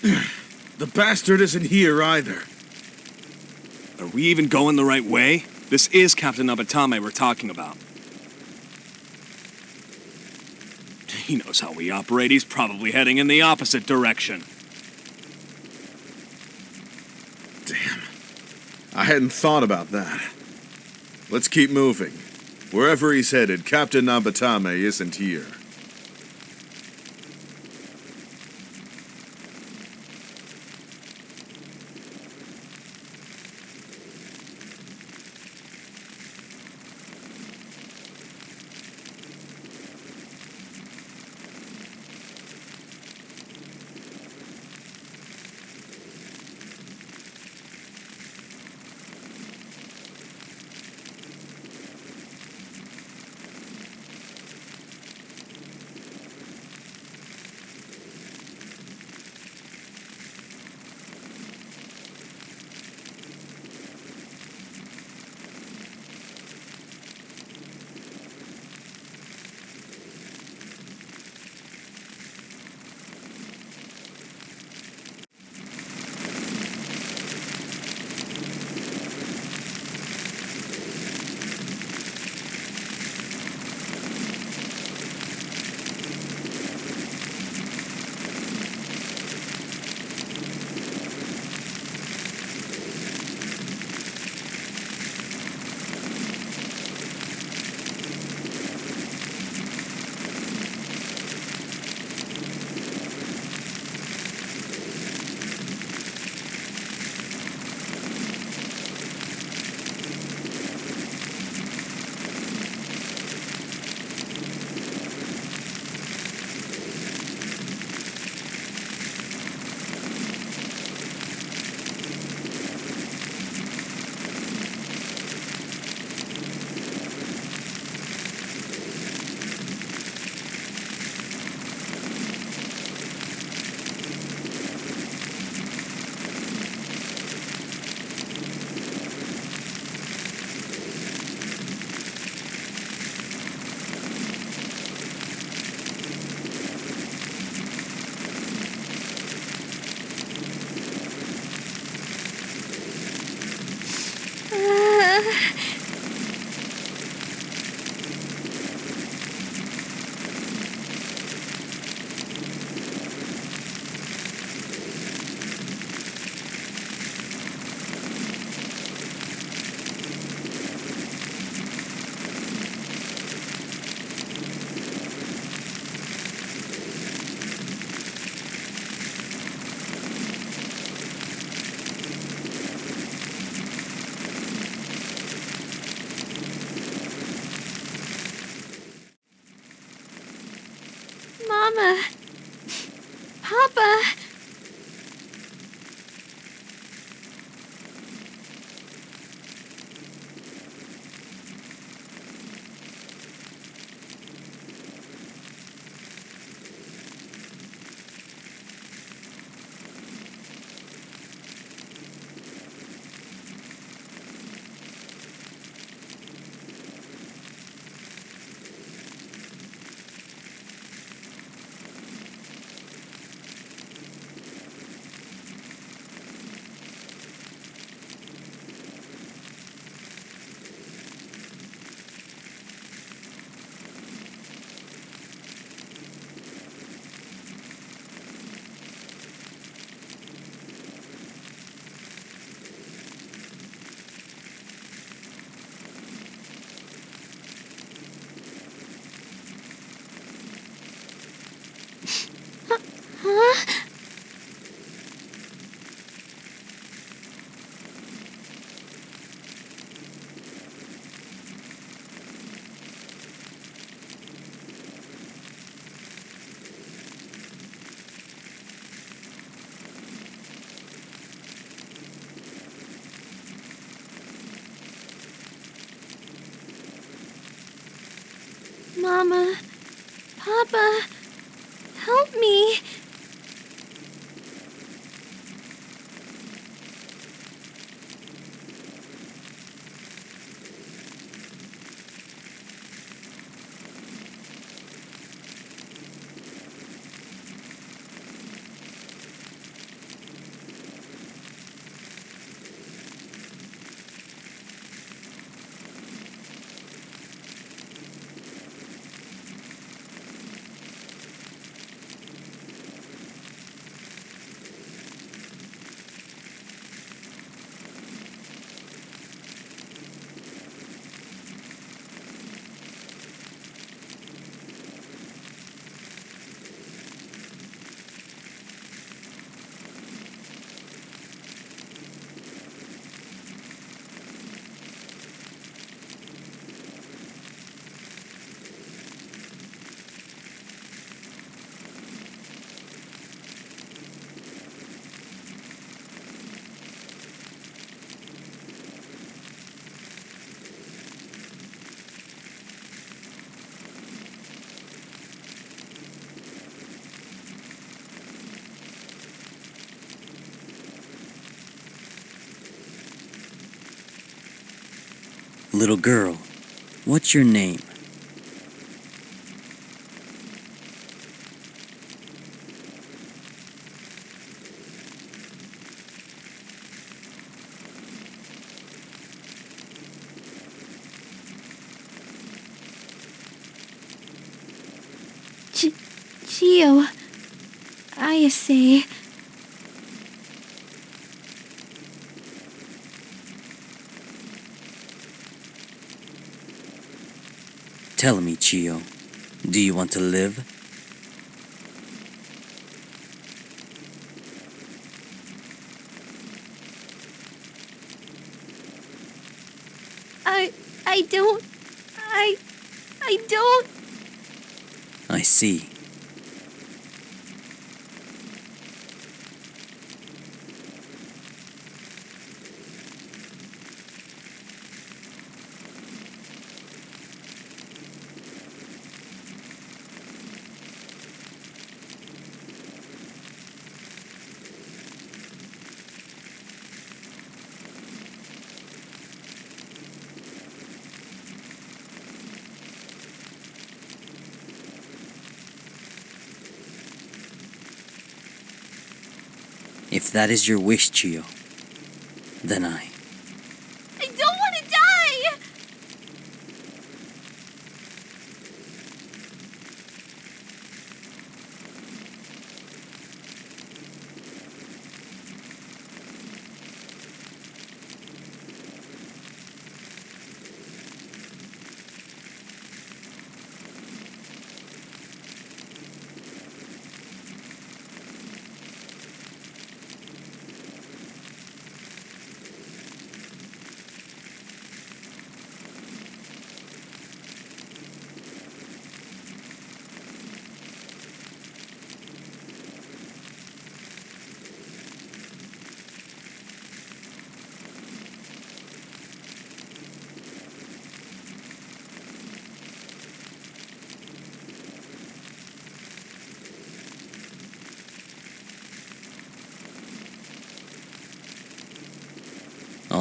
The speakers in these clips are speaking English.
The bastard isn't here either. Are we even going the right way? This is Captain Nabatame we're talking about. He knows how we operate. He's probably heading in the opposite direction. Damn. I hadn't thought about that. Let's keep moving. Wherever he's headed, Captain Nabatame isn't here. Mama. Papa. Huh? Mama, Papa, help me. little girl, what's your name? Chiyo, I say. Tell me, Chiyo, do you want to live? I don't. I don't. I see. If that is your wish, Chiyo, then I don't want to die!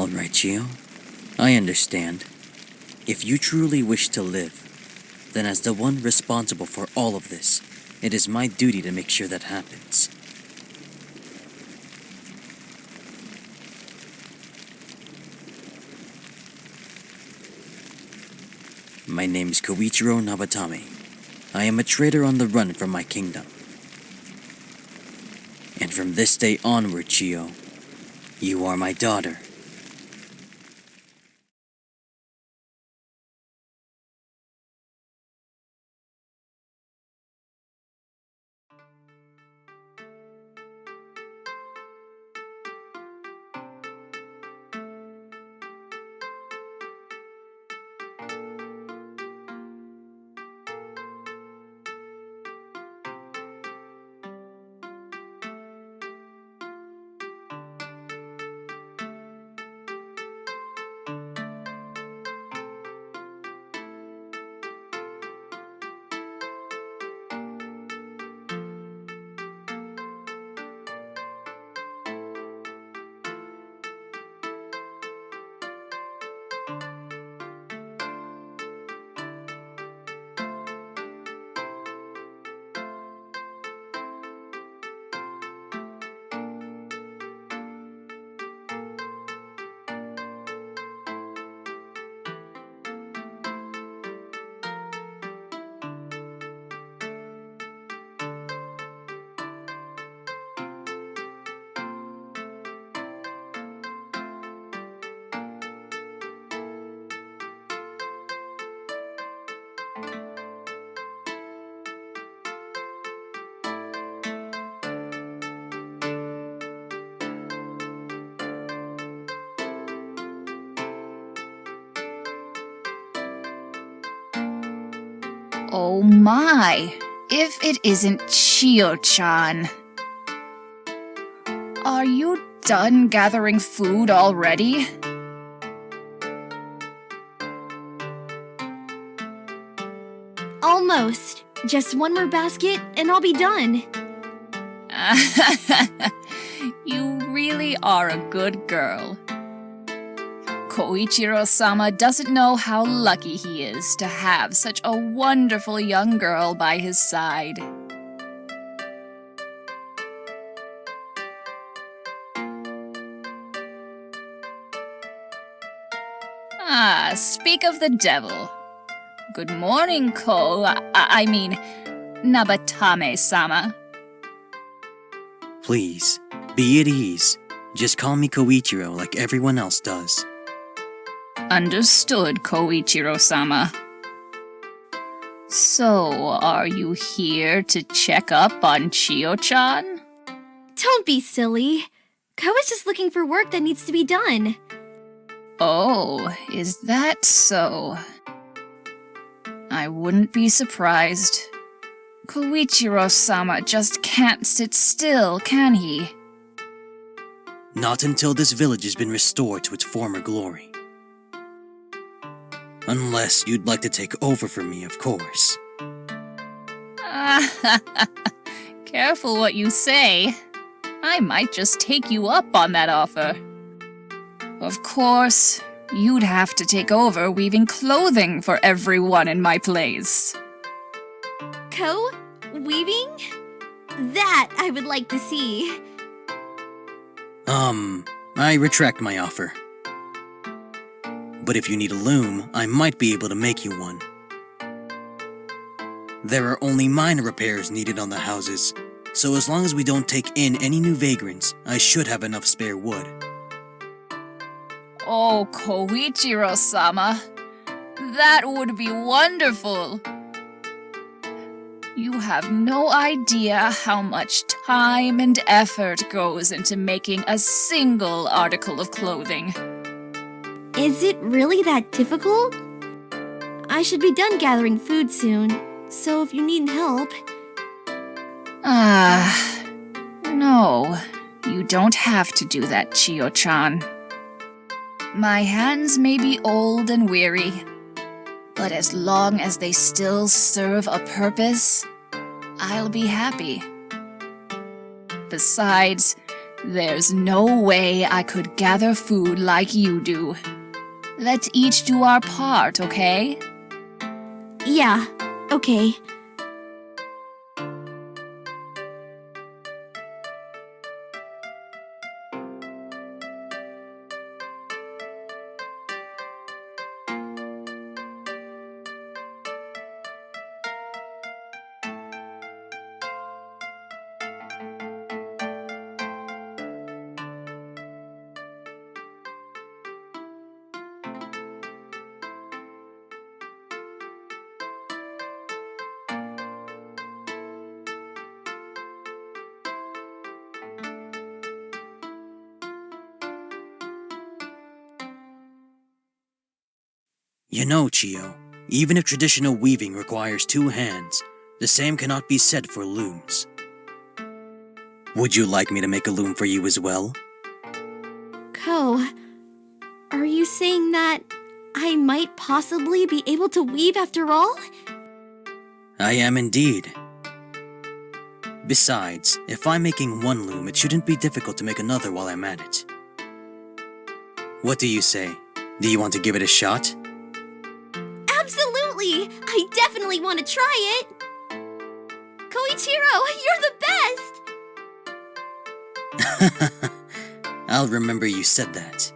all right, Chiyo. I understand. If you truly wish to live, then as the one responsible for all of this, it is my duty to make sure that happens. My name is Kouichirou Nabatame. I am a trader on the run from my kingdom. And from this day onward, Chiyo, you are my daughter. Oh my, if it isn't Chiyo-chan. Are you done gathering food already? Almost. Just one more basket and I'll be done. You really are a good girl. Kouichirou-sama doesn't know how lucky he is to have such a wonderful young girl by his side. Ah, speak of the devil. Good morning, I mean, Nabatame-sama. Please, be at ease. Just call me Kouichirou like everyone else does. Understood, Kouichirou-sama. So, are you here to check up on Chiyo-chan? Don't be silly. Ko is just looking for work that needs to be done. Oh, is that so? I wouldn't be surprised. Kouichirou-sama just can't sit still, can he? Not until this village has been restored to its former glory. Unless you'd like to take over for me, of course. Careful what you say. I might just take you up on that offer. Of course, you'd have to take over weaving clothing for everyone in my place. Ko? Weaving? That I would like to see. I retract my offer. But if you need a loom, I might be able to make you one. There are only minor repairs needed on the houses, so as long as we don't take in any new vagrants, I should have enough spare wood. Oh, Kouichirou-sama, that would be wonderful. You have no idea how much time and effort goes into making a single article of clothing. Is it really that difficult? I should be done gathering food soon, so if you need help... No. You don't have to do that, Chiyo-chan. My hands may be old and weary, but as long as they still serve a purpose, I'll be happy. Besides, there's no way I could gather food like you do. Let's each do our part, okay? Yeah, okay. You know, Chiyo, even if traditional weaving requires 2 hands, the same cannot be said for looms. Would you like me to make a loom for you as well? Ko, are you saying that I might possibly be able to weave after all? I am indeed. Besides, if I'm making one loom, it shouldn't be difficult to make another while I'm at it. What do you say? Do you want to give it a shot? Absolutely! I definitely want to try it! Kouichirou, you're the best! I'll remember you said that.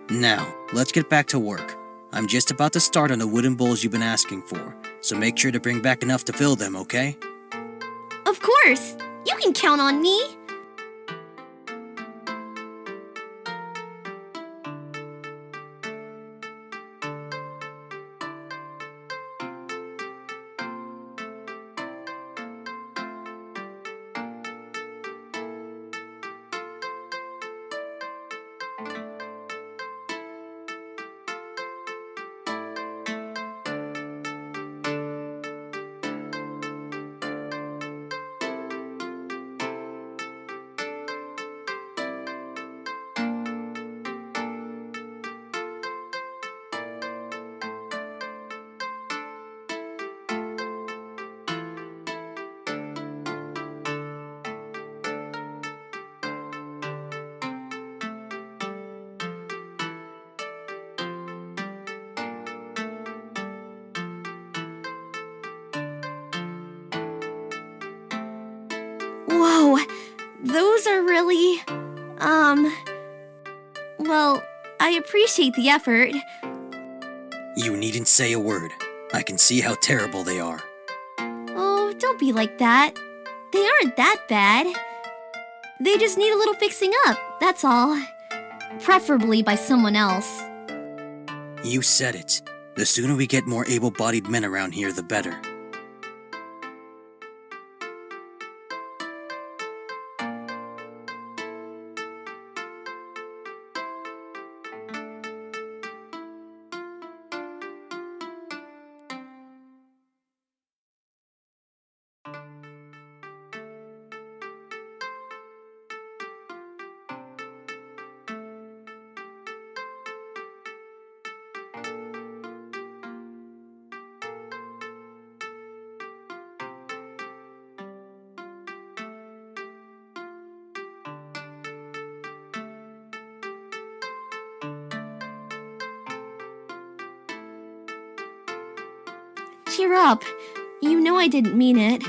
Now, let's get back to work. I'm just about to start on the wooden bowls you've been asking for, so make sure to bring back enough to fill them, okay? Of course! You can count on me! those are really, well, I appreciate the effort. You needn't say a word. I can see how terrible they are. Oh, don't be like that. They aren't that bad. They just need a little fixing up, that's all. Preferably by someone else. You said it. The sooner we get more able-bodied men around here, the better. Cheer up. You know I didn't mean it.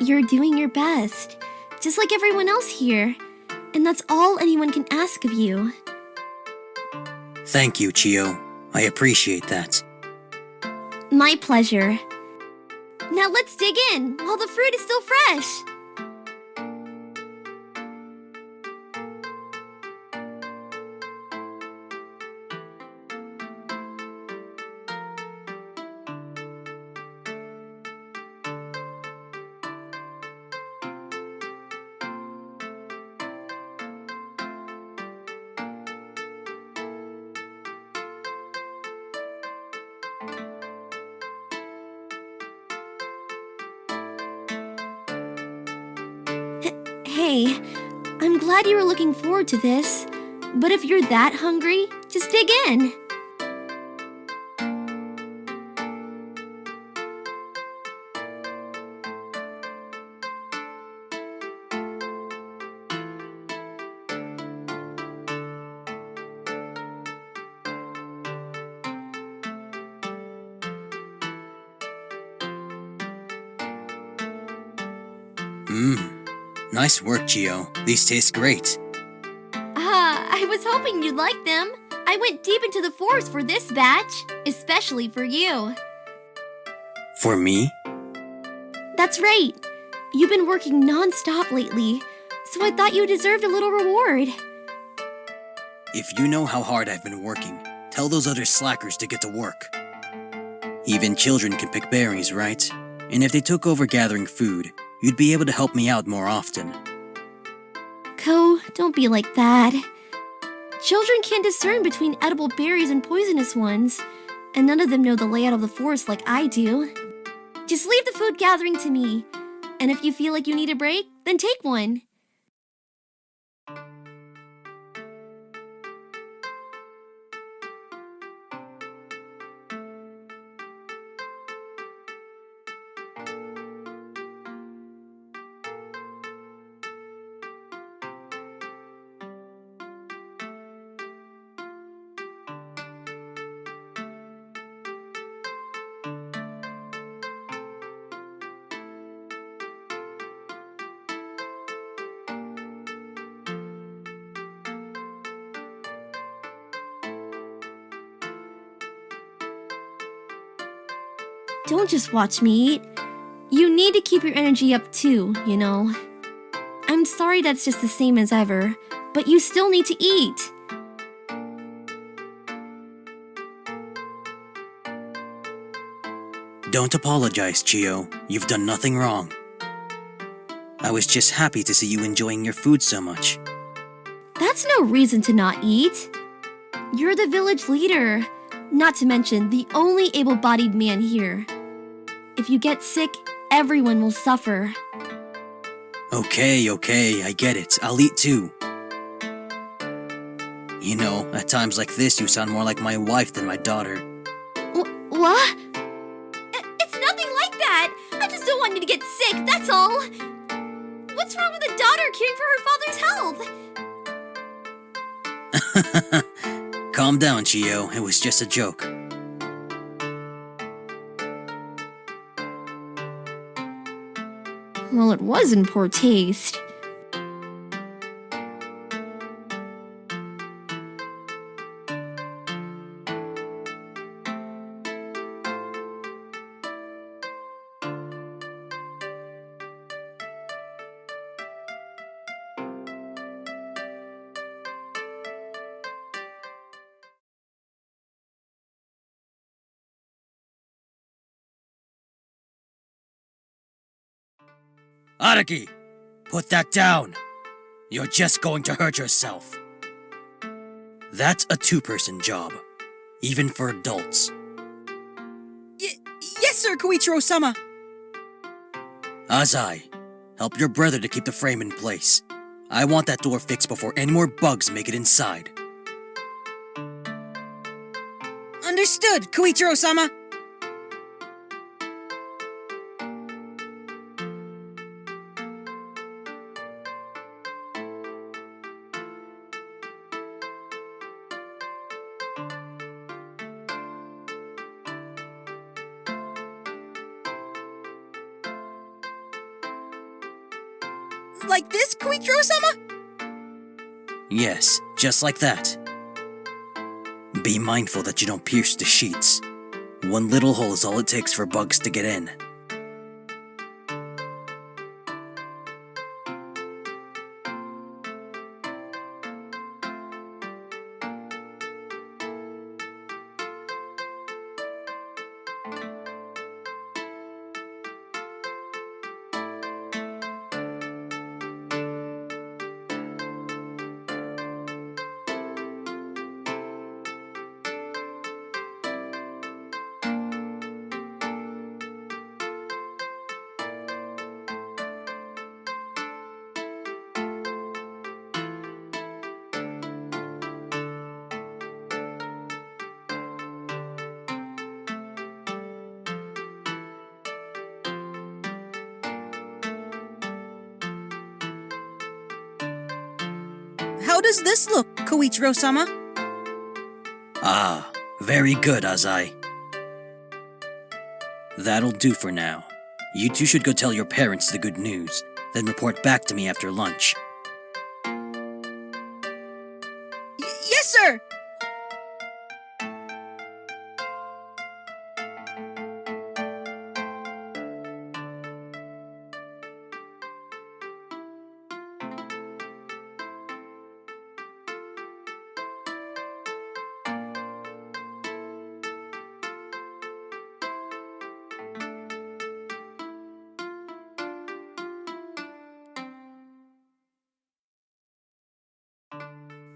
You're doing your best, just like everyone else here. And that's all anyone can ask of you. Thank you, Chiyo. I appreciate that. My pleasure. Now let's dig in while the fruit is still fresh. Hey, I'm glad you were looking forward to this, but if you're that hungry, just dig in. Nice work, Chiyo. These taste great. I was hoping you'd like them. I went deep into the forest for this batch, especially for you. For me? That's right. You've been working non-stop lately, so I thought you deserved a little reward. If you know how hard I've been working, tell those other slackers to get to work. Even children can pick berries, right? And if they took over gathering food, you'd be able to help me out more often. Ko, don't be like that. Children can't discern between edible berries and poisonous ones, and none of them know the layout of the forest like I do. Just leave the food gathering to me, and if you feel like you need a break, then take one. Don't just watch me eat. You need to keep your energy up too, you know. I'm sorry that's just the same as ever, but you still need to eat. Don't apologize, Chiyo. You've done nothing wrong. I was just happy to see you enjoying your food so much. That's no reason to not eat. You're the village leader, not to mention the only able-bodied man here. If you get sick, everyone will suffer. Okay, I get it. I'll eat too. You know, at times like this, you sound more like my wife than my daughter. What? It's nothing like that. I just don't want you to get sick, that's all. What's wrong with a daughter caring for her father's health? Calm down, Chiyo. It was just a joke. Well, it was in poor taste. Araki, put that down. You're just going to hurt yourself. That's a two-person job, even for adults. Yes, sir, Kouichirou-sama. Azai, help your brother to keep the frame in place. I want that door fixed before any more bugs make it inside. Understood, Kouichirou-sama. Like this, Kouichirou-sama? Yes, just like that. Be mindful that you don't pierce the sheets. One little hole is all it takes for bugs to get in. How does this look, Kouichirou-sama? Ah, very good, Azai. That'll do for now. You two should go tell your parents the good news, then report back to me after lunch. Yes, sir!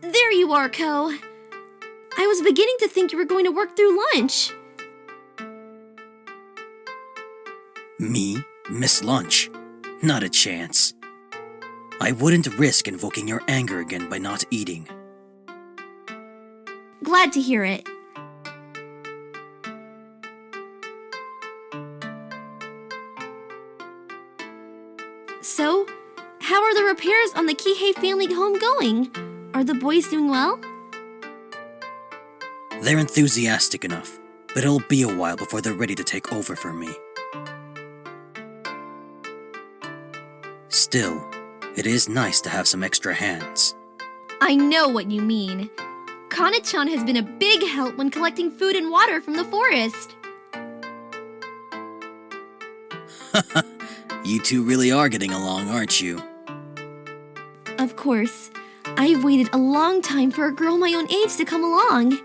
There you are, Ko. I was beginning to think you were going to work through lunch. Me? Miss Lunch? Not a chance. I wouldn't risk invoking your anger again by not eating. Glad to hear it. So, how are the repairs on the Kihei family home going? Are the boys doing well? They're enthusiastic enough, but it'll be a while before they're ready to take over for me. Still, it is nice to have some extra hands. I know what you mean. Kana-chan has been a big help when collecting food and water from the forest. You two really are getting along, aren't you? Of course. I've waited a long time for a girl my own age to come along.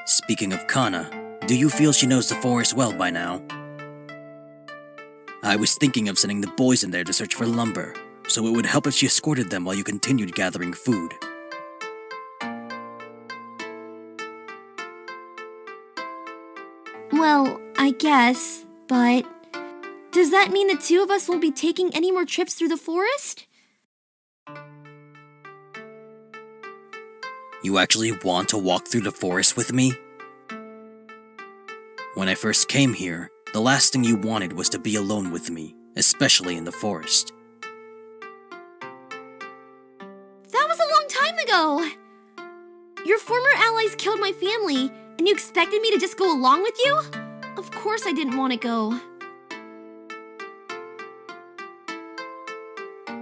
Speaking of Kana, do you feel she knows the forest well by now? I was thinking of sending the boys in there to search for lumber, so it would help if she escorted them while you continued gathering food. Well, I guess, but does that mean the two of us won't be taking any more trips through the forest? You actually want to walk through the forest with me? When I first came here, the last thing you wanted was to be alone with me, especially in the forest. That was a long time ago! Your former allies killed my family, and you expected me to just go along with you? Of course I didn't want to go.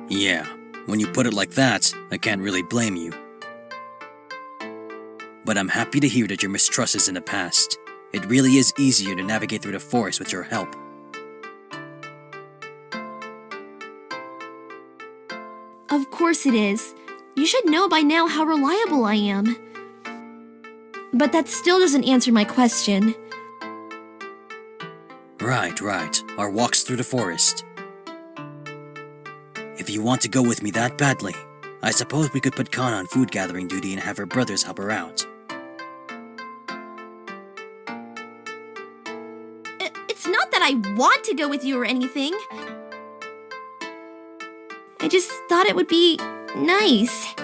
Yeah, when you put it like that, I can't really blame you. But I'm happy to hear that your mistrust is in the past. It really is easier to navigate through the forest with your help. Of course it is. You should know by now how reliable I am. But that still doesn't answer my question. Right. Our walks through the forest. If you want to go with me that badly, I suppose we could put Kana on food gathering duty and have her brothers help her out. It's not that I want to go with you or anything. I just thought it would be nice.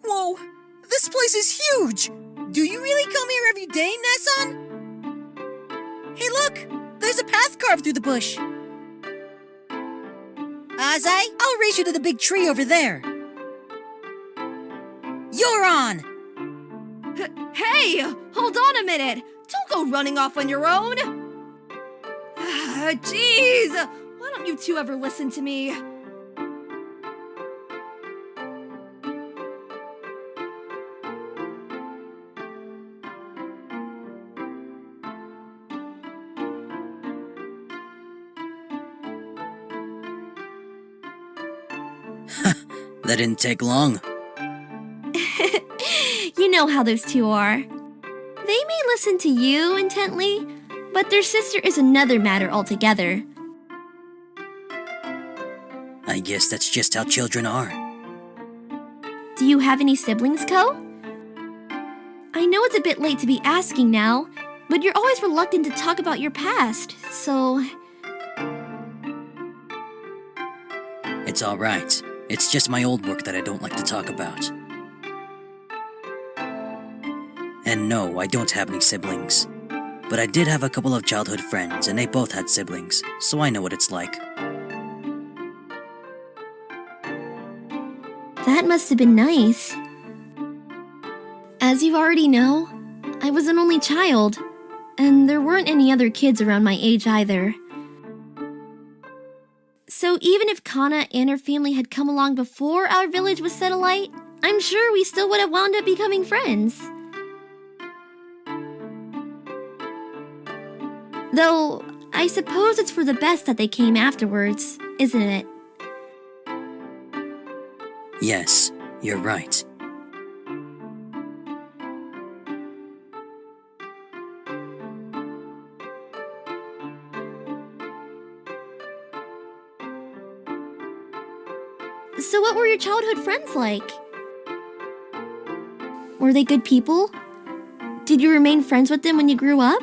Whoa, this place is huge! Do you really come here every day, Nessan? Hey look, there's a path carved through the bush. Azai, I'll race you to the big tree over there. You're on! Hey, hold on a minute. Don't go running off on your own. Jeez, why don't you two ever listen to me? That didn't take long. You know how those two are. They may listen to you intently, but their sister is another matter altogether. I guess that's just how children are. Do you have any siblings, Ko? I know it's a bit late to be asking now, but you're always reluctant to talk about your past, so... It's alright. It's just my old work that I don't like to talk about. And no, I don't have any siblings. But I did have a couple of childhood friends, and they both had siblings, so I know what it's like. That must have been nice. As you already know, I was an only child, and there weren't any other kids around my age either. So even if Kana and her family had come along before our village was set alight, I'm sure we still would have wound up becoming friends. Though, I suppose it's for the best that they came afterwards, isn't it? Yes, you're right. So what were your childhood friends like? Were they good people? Did you remain friends with them when you grew up?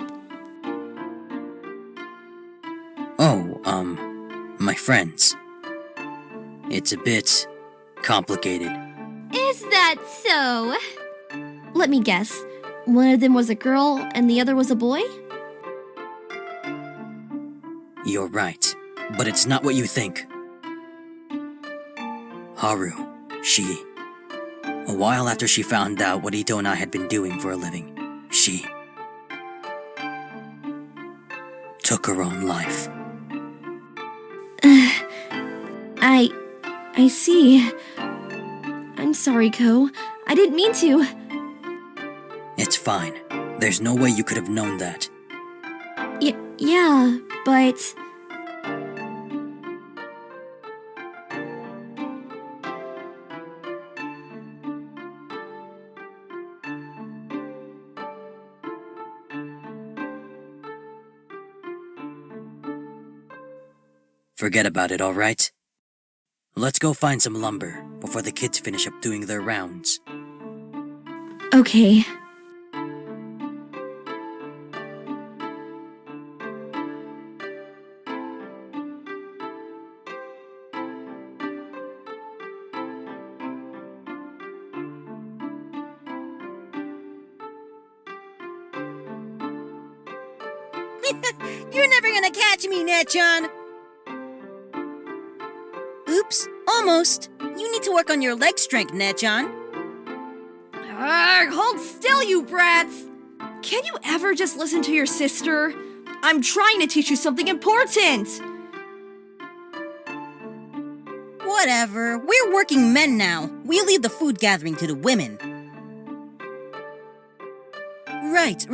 My friends. It's a bit complicated. Is that so? Let me guess. One of them was a girl and the other was a boy? You're right, but it's not what you think. Haru, a while after she found out what Ito and I had been doing for a living, she took her own life. I see. I'm sorry, Ko. I didn't mean to. It's fine. There's no way you could have known that. Yeah, but... Forget about it, alright? Let's go find some lumber before the kids finish up doing their rounds. Okay. You're never gonna catch me, Netchan! Oops, almost. You need to work on your leg strength, Netchan. Hold still, you brats! Can you ever just listen to your sister? I'm trying to teach you something important! Whatever, we're working men now. We leave the food gathering to the women. Right.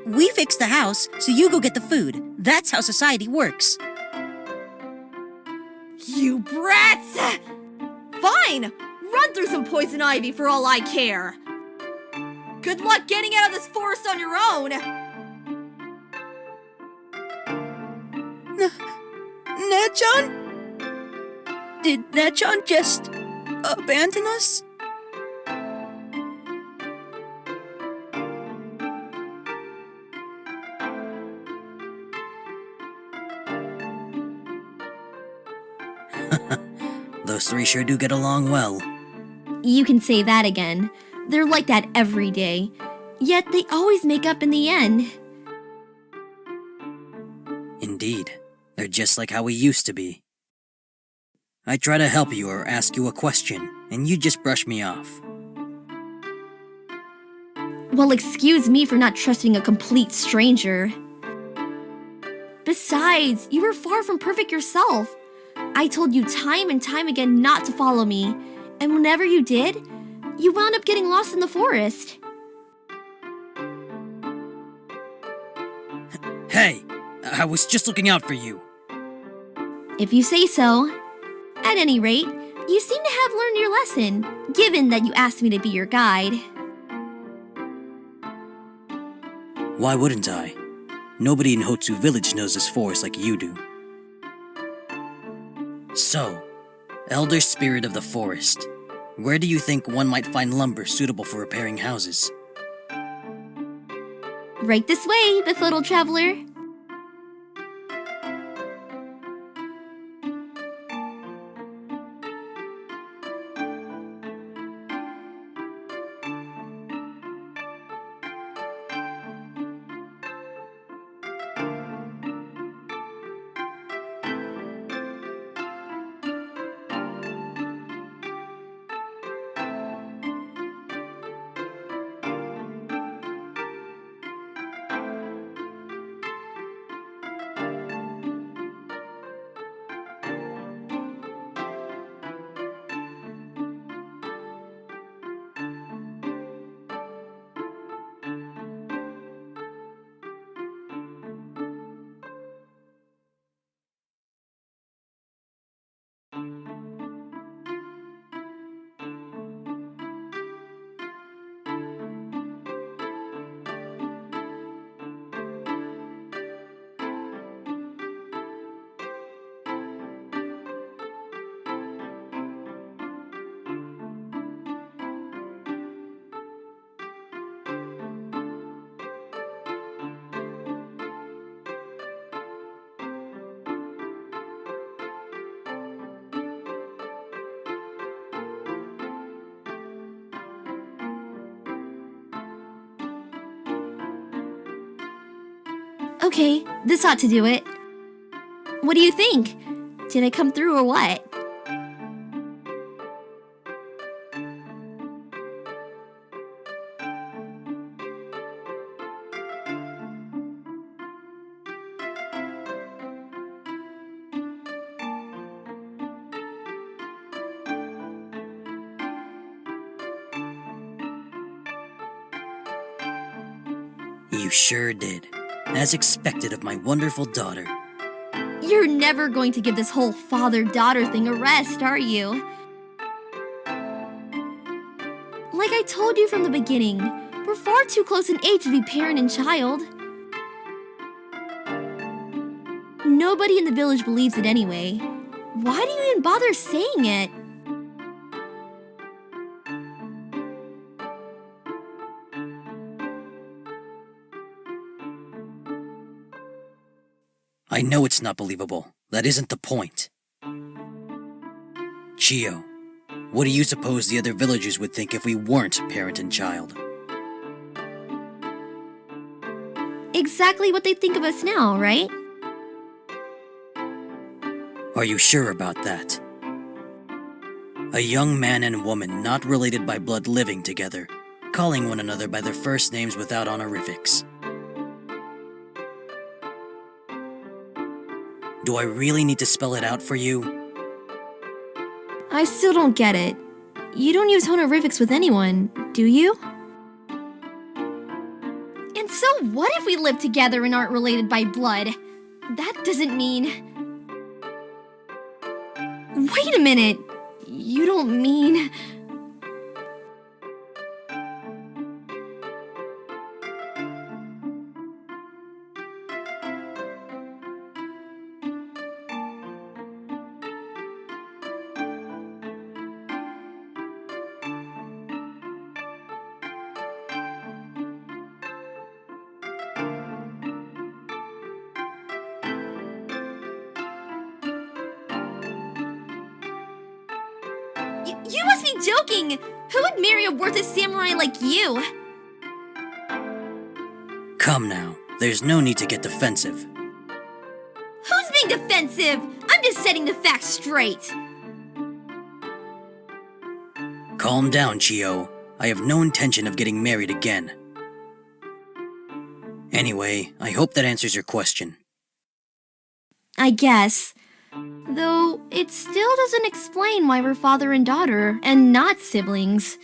We fix the house, so you go get the food. That's how society works. You brats! Fine! Run through some poison ivy for all I care! Good luck getting out of this forest on your own! Netchan? Did Netchan just abandon us? Those three sure do get along well. You can say that again. They're like that every day. Yet they always make up in the end. Indeed, they're just like how we used to be. I try to help you or ask you a question, and you just brush me off. Well, excuse me for not trusting a complete stranger. Besides, you were far from perfect yourself. I told you time and time again not to follow me, and whenever you did, you wound up getting lost in the forest. Hey, I was just looking out for you. If you say so. At any rate, you seem to have learned your lesson, given that you asked me to be your guide. Why wouldn't I? Nobody in Hotsu village knows this forest like you do. So, Elder Spirit of the Forest, where do you think one might find lumber suitable for repairing houses? Right this way, befuddled traveler. Okay, this ought to do it. What do you think? Did I come through or what? You sure did. As expected of my wonderful daughter. You're never going to give this whole father-daughter thing a rest, are you? Like I told you from the beginning, we're far too close in age to be parent and child. Nobody in the village believes it anyway. Why do you even bother saying it? I know it's not believable. That isn't the point. Chiyo, what do you suppose the other villagers would think if we weren't parent and child? Exactly what they think of us now, right? Are you sure about that? A young man and woman not related by blood living together, calling one another by their first names without honorifics. Do I really need to spell it out for you? I still don't get it. You don't use honorifics with anyone, do you? And so what if we live together and aren't related by blood? That doesn't mean... Wait a minute! You don't mean... You must be joking! Who would marry a worthless samurai like you? Come now, there's no need to get defensive. Who's being defensive? I'm just setting the facts straight. Calm down, Chiyo. I have no intention of getting married again. Anyway, I hope that answers your question. I guess. Though, it still doesn't explain why we're father and daughter, and not siblings.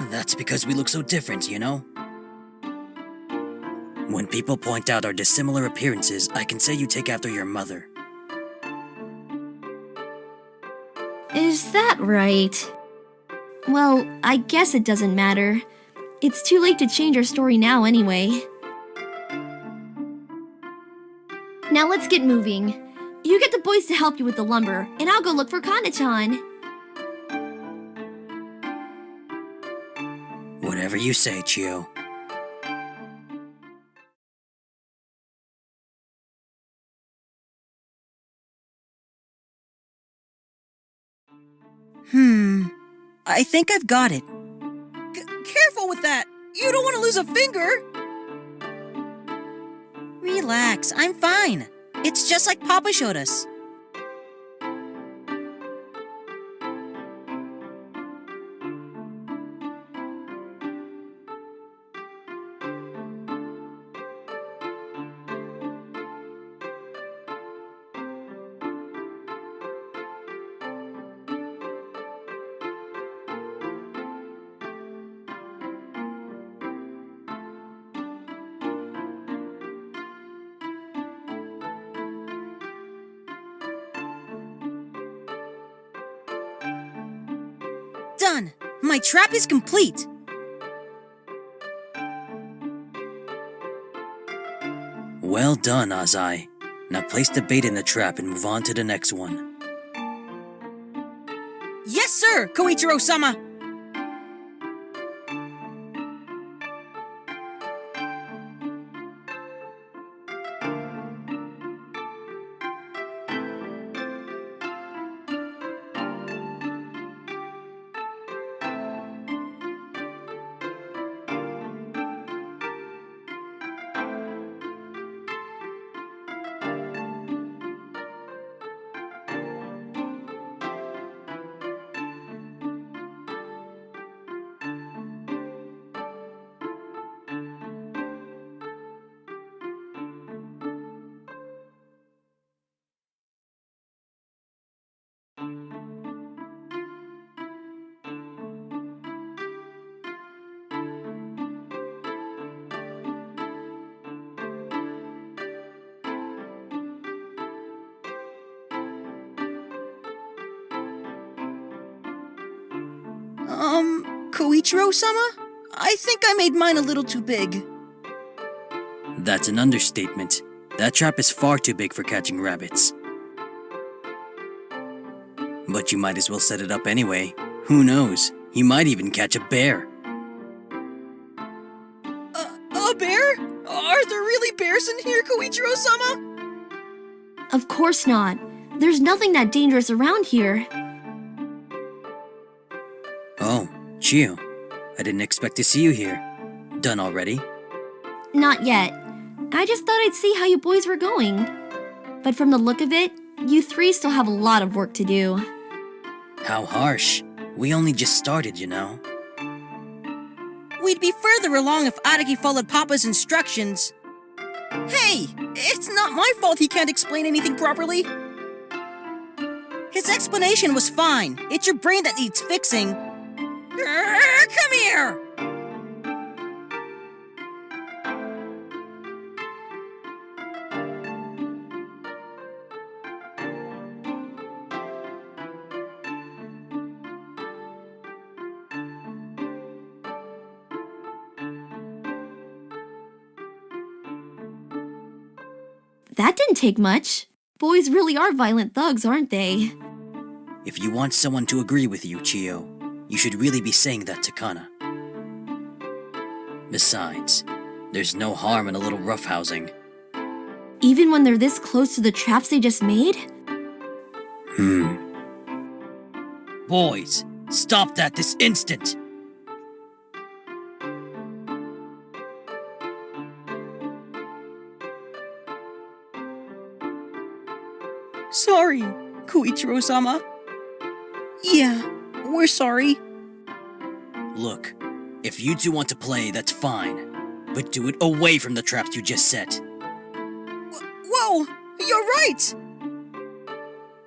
That's because we look so different, you know? When people point out our dissimilar appearances, I can say you take after your mother. Is that right? Well, I guess it doesn't matter. It's too late to change our story now anyway. Now let's get moving. You get the boys to help you with the lumber, and I'll go look for Kana-chan. Whatever you say, Chiyo. I think I've got it. Careful with that! You don't want to lose a finger! Relax, I'm fine. It's just like Papa showed us. Done! My trap is complete! Well done, Azai. Now place the bait in the trap and move on to the next one. Yes, sir, Kouichirou-sama! Kouichirou-sama? I think I made mine a little too big. That's an understatement. That trap is far too big for catching rabbits. But you might as well set it up anyway. Who knows? You might even catch a bear. A bear? Are there really bears in here, Kouichirou-sama? Of course not. There's nothing that dangerous around here. Oh, Chiyo. I didn't expect to see you here. Done already? Not yet. I just thought I'd see how you boys were going. But from the look of it, you three still have a lot of work to do. How harsh. We only just started, you know. We'd be further along if Araki followed Papa's instructions. Hey, it's not my fault he can't explain anything properly. His explanation was fine. It's your brain that needs fixing. Come here! That didn't take much. Boys really are violent thugs, aren't they? If you want someone to agree with you, Chiyo, you should really be saying that to Kana. Besides, there's no harm in a little roughhousing. Even when they're this close to the traps they just made? Boys, stop that this instant! Sorry, Kouichirou-sama. Yeah, we're sorry. Look, if you two want to play, that's fine. But do it away from the traps you just set. Whoa, you're right!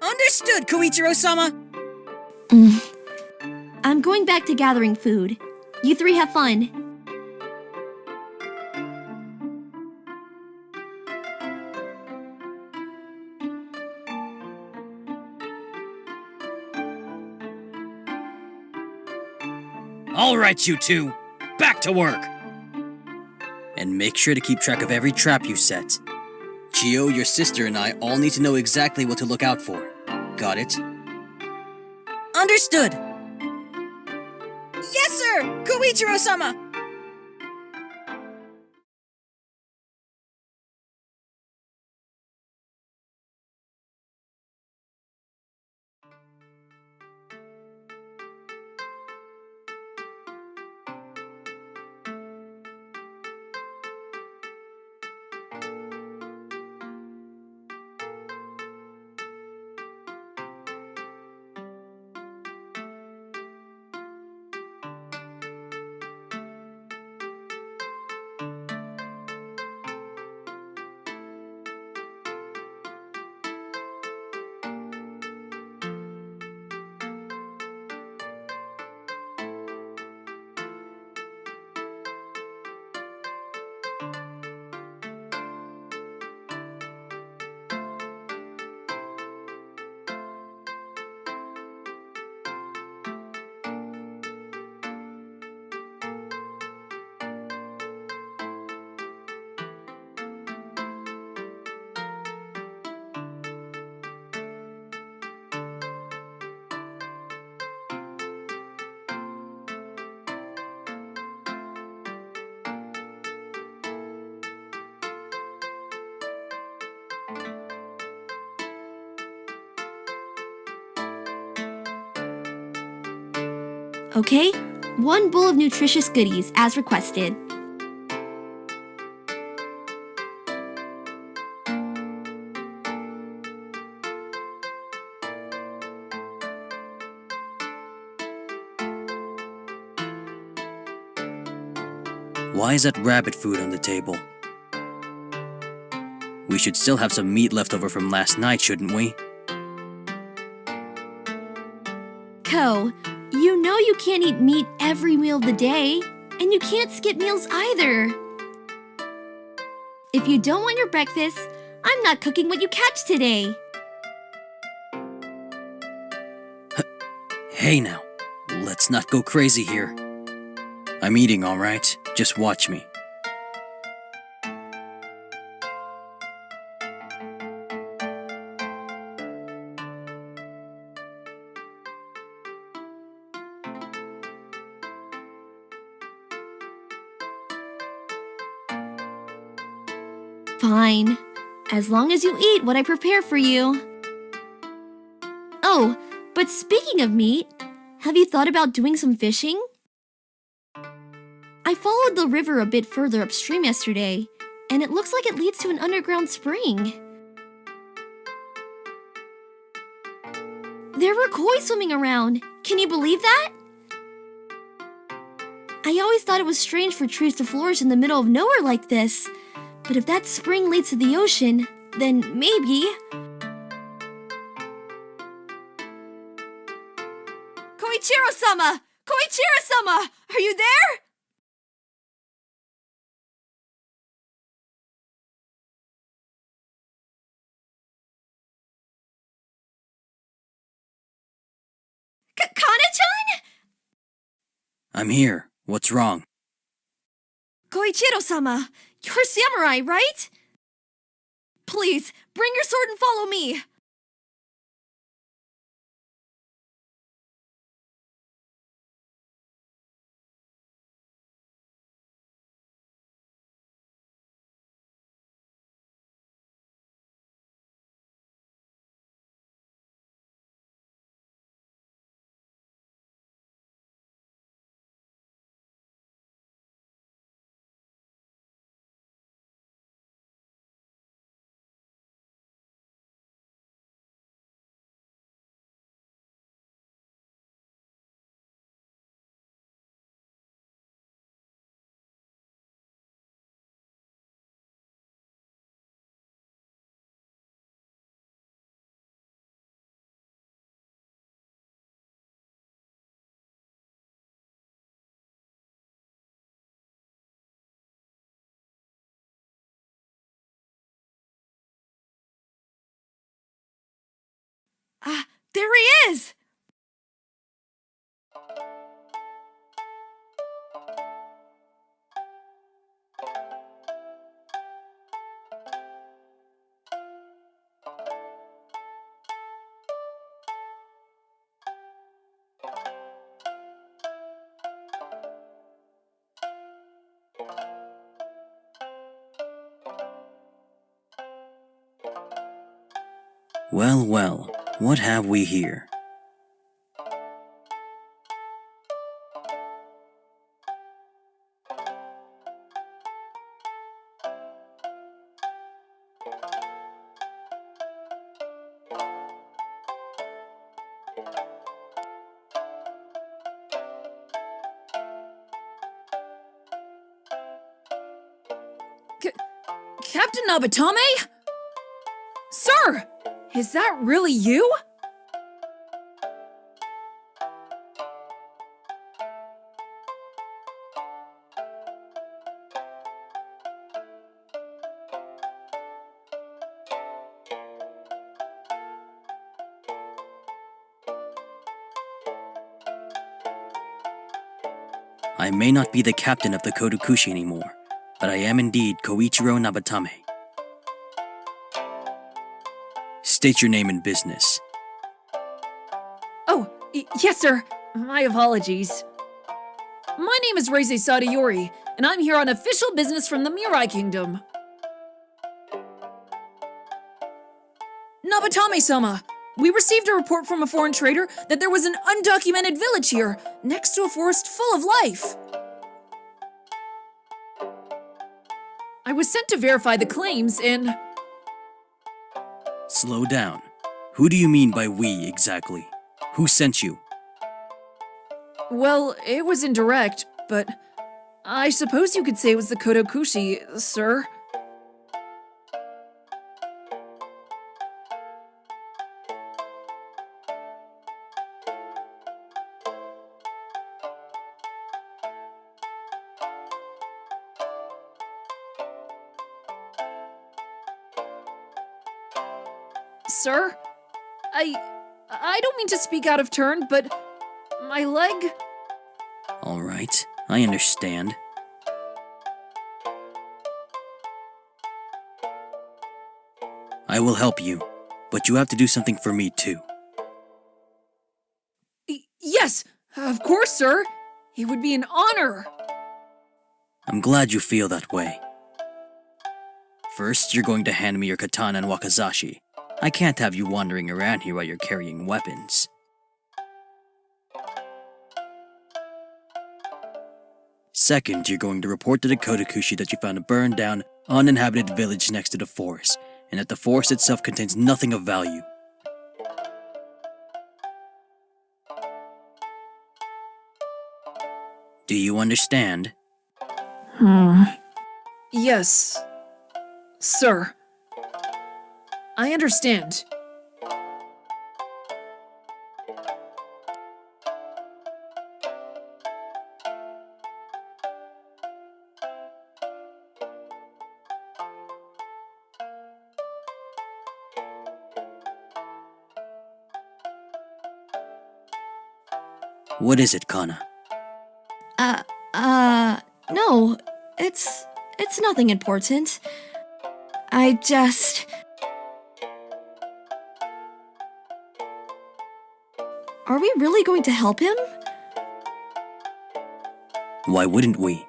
Understood, Kouichirou-sama. I'm going back to gathering food. You three have fun. All right, you two, back to work! And make sure to keep track of every trap you set. Chiyo, your sister, and I all need to know exactly what to look out for. Got it? Understood. Yes, sir, Kouichirou-sama. Okay, 1 bowl of nutritious goodies, as requested. Why is that rabbit food on the table? We should still have some meat left over from last night, shouldn't we? Ko, you know you can't eat meat every meal of the day, and you can't skip meals either. If you don't want your breakfast, I'm not cooking what you catch today. Hey now, Let's not go crazy here. I'm eating, alright? Just watch me. Fine. As long as you eat what I prepare for you. Oh, but speaking of meat, have you thought about doing some fishing? I followed the river a bit further upstream yesterday, and it looks like it leads to an underground spring. There were koi swimming around. Can you believe that? I always thought it was strange for trees to flourish in the middle of nowhere like this. But if that spring leads to the ocean, then maybe... Kouichirou-sama! Kouichirou-sama! Are you there? Kana-chan? I'm here. What's wrong? Kouichirou-sama, you're samurai, right? Please, bring your sword and follow me. There he is! Well, well, what have we here? Captain Nabatame? Sir! Is that really you? I may not be the captain of the Kodokushi anymore, but I am indeed Kouichirou Nabatame. State your name and business. Oh, yes, sir. My apologies. My name is Reise Sadayori, and I'm here on official business from the Mirai Kingdom. Nabatame-sama, we received a report from a foreign trader that there was an undocumented village here, next to a forest full of life. I was sent to verify the claims and... Slow down. Who do you mean by we, exactly? Who sent you? Well, it was indirect, but I suppose you could say it was the Kodokushi, sir. Sir, I don't mean to speak out of turn, but My leg? All right, I understand. I will help you, but you have to do something for me too. Yes, of course, sir. It would be an honor. I'm glad you feel that way. First, you're going to hand me your katana and wakizashi. I can't have you wandering around here while you're carrying weapons. Second, you're going to report to the Kodokushi that you found a burned down, uninhabited village next to the forest, and that the forest itself contains nothing of value. Do you understand? Yes, sir. I understand. What is it, Kana? No, it's nothing important. I just... Are we really going to help him? Why wouldn't we?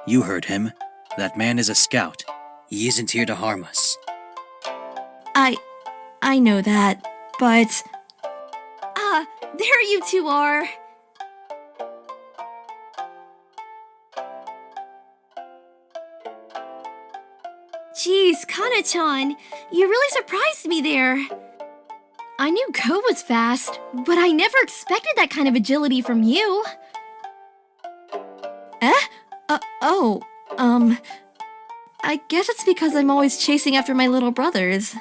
You heard him. That man is a scout. He isn't here to harm us. I know that, but... there you two are. Jeez, Kana-chan, you really surprised me there. I knew Ko was fast, but I never expected that kind of agility from you. I guess it's because I'm always chasing after my little brothers.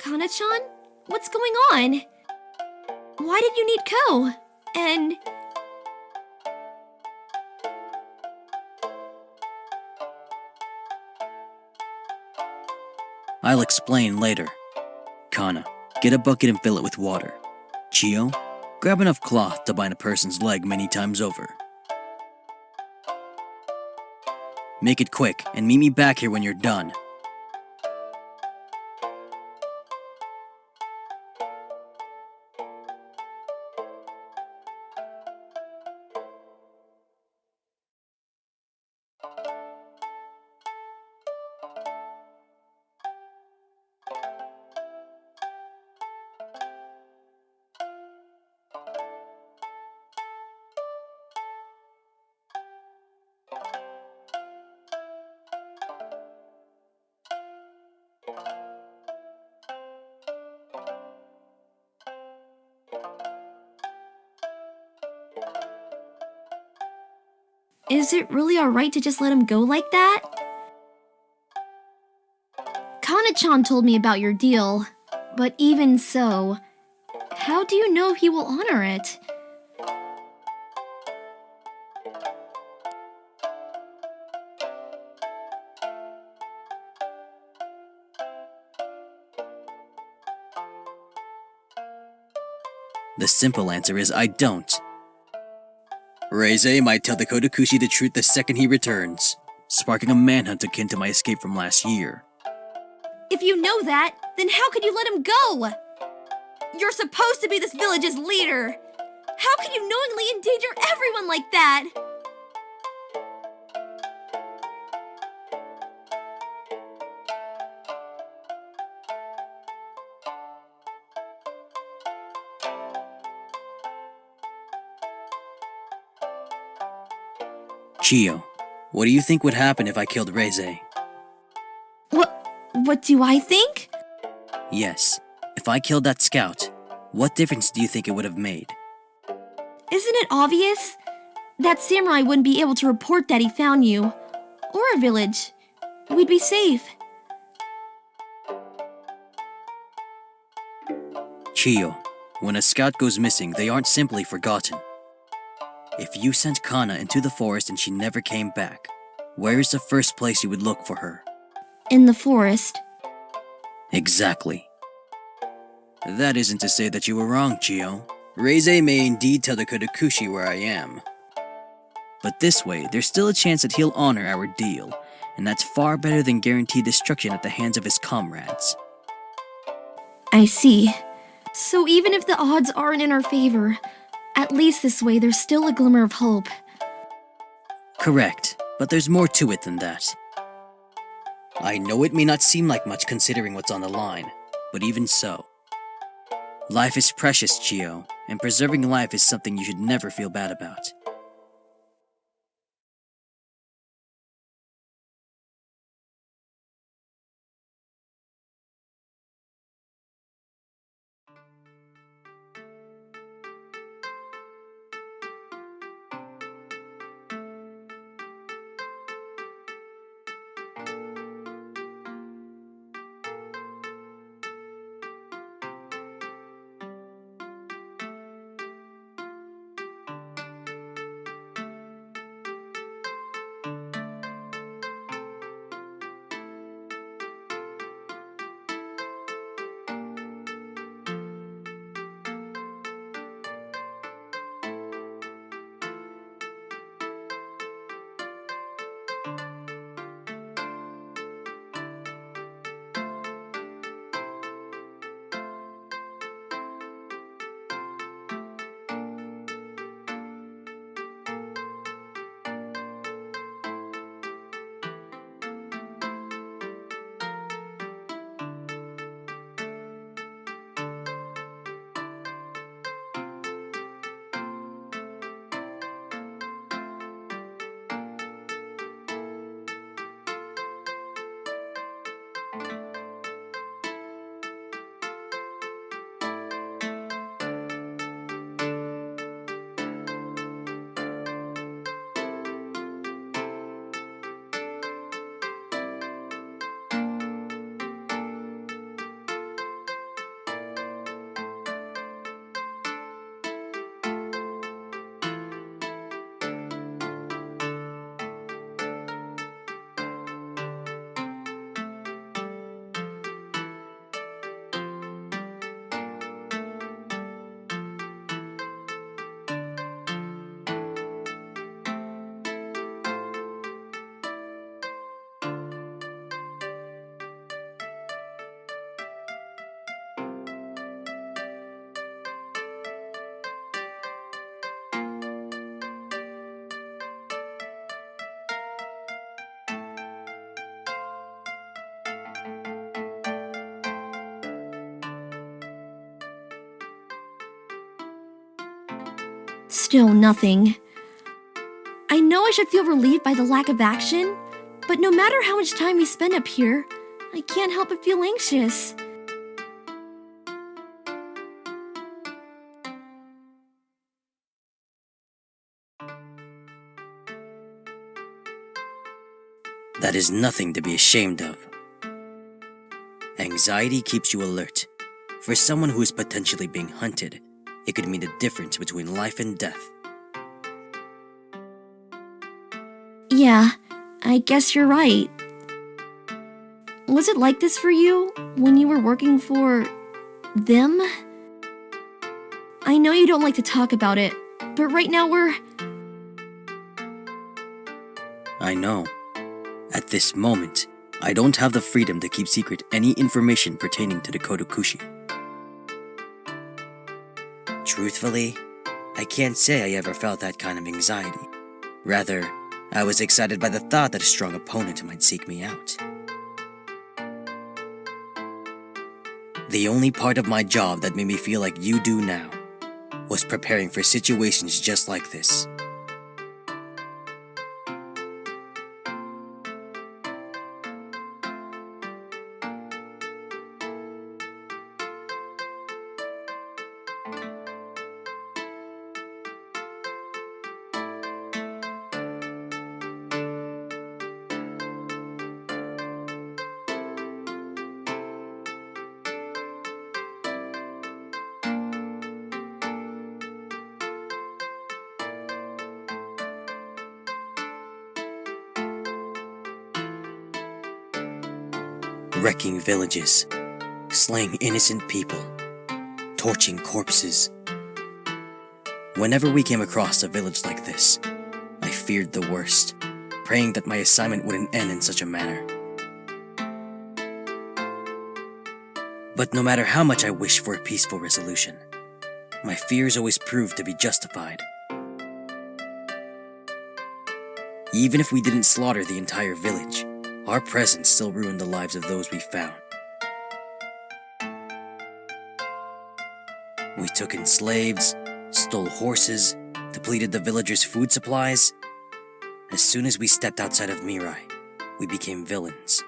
Kana-chan? What's going on? Why did you need Ko? And... I'll explain later. Kana, get a bucket and fill it with water. Chiyo, grab enough cloth to bind a person's leg many times over. Make it quick and meet me back here when you're done. Is it really alright to just let him go like that? Kana-chan told me about your deal, but even so, how do you know he will honor it? The simple answer is I don't. Reize might tell the Kodokushi the truth the second he returns, sparking a manhunt akin to my escape from last year. If you know that, then how could you let him go? You're supposed to be this village's leader. How could you knowingly endanger everyone like that? Chiyo, what do you think would happen if I killed Reize? What do I think? Yes, if I killed that scout, what difference do you think it would have made? Isn't it obvious? That samurai wouldn't be able to report that he found you. Or a village. We'd be safe. Chiyo, when a scout goes missing, they aren't simply forgotten. If you sent Kana into the forest and she never came back, where is the first place you would look for her? In the forest. Exactly. That isn't to say that you were wrong, Chiyo. Reize may indeed tell the Kouichirou where I am. But this way, there's still a chance that he'll honor our deal, and that's far better than guaranteed destruction at the hands of his comrades. I see. So even if the odds aren't in our favor, at least this way there's still a glimmer of hope. Correct, but there's more to it than that. I know it may not seem like much considering what's on the line, but even so. Life is precious, Chiyo, and preserving life is something you should never feel bad about. Still nothing. I know I should feel relieved by the lack of action, but no matter how much time we spend up here, I can't help but feel anxious. That is nothing to be ashamed of. Anxiety keeps you alert. For someone who is potentially being hunted, it could mean the difference between life and death. Yeah, I guess you're right. Was it like this for you when you were working for them? I know you don't like to talk about it, but right now I know. At this moment, I don't have the freedom to keep secret any information pertaining to the Kouichirou. Truthfully, I can't say I ever felt that kind of anxiety. Rather, I was excited by the thought that a strong opponent might seek me out. The only part of my job that made me feel like you do now was preparing for situations just like this. wrecking villages, slaying innocent people, torching corpses. Whenever we came across a village like this, I feared the worst, praying that my assignment wouldn't end in such a manner. But no matter how much I wished for a peaceful resolution, my fears always proved to be justified. Even if we didn't slaughter the entire village, our presence still ruined the lives of those we found. We took in slaves, stole horses, depleted the villagers' food supplies. As soon as we stepped outside of Mirai, we became villains.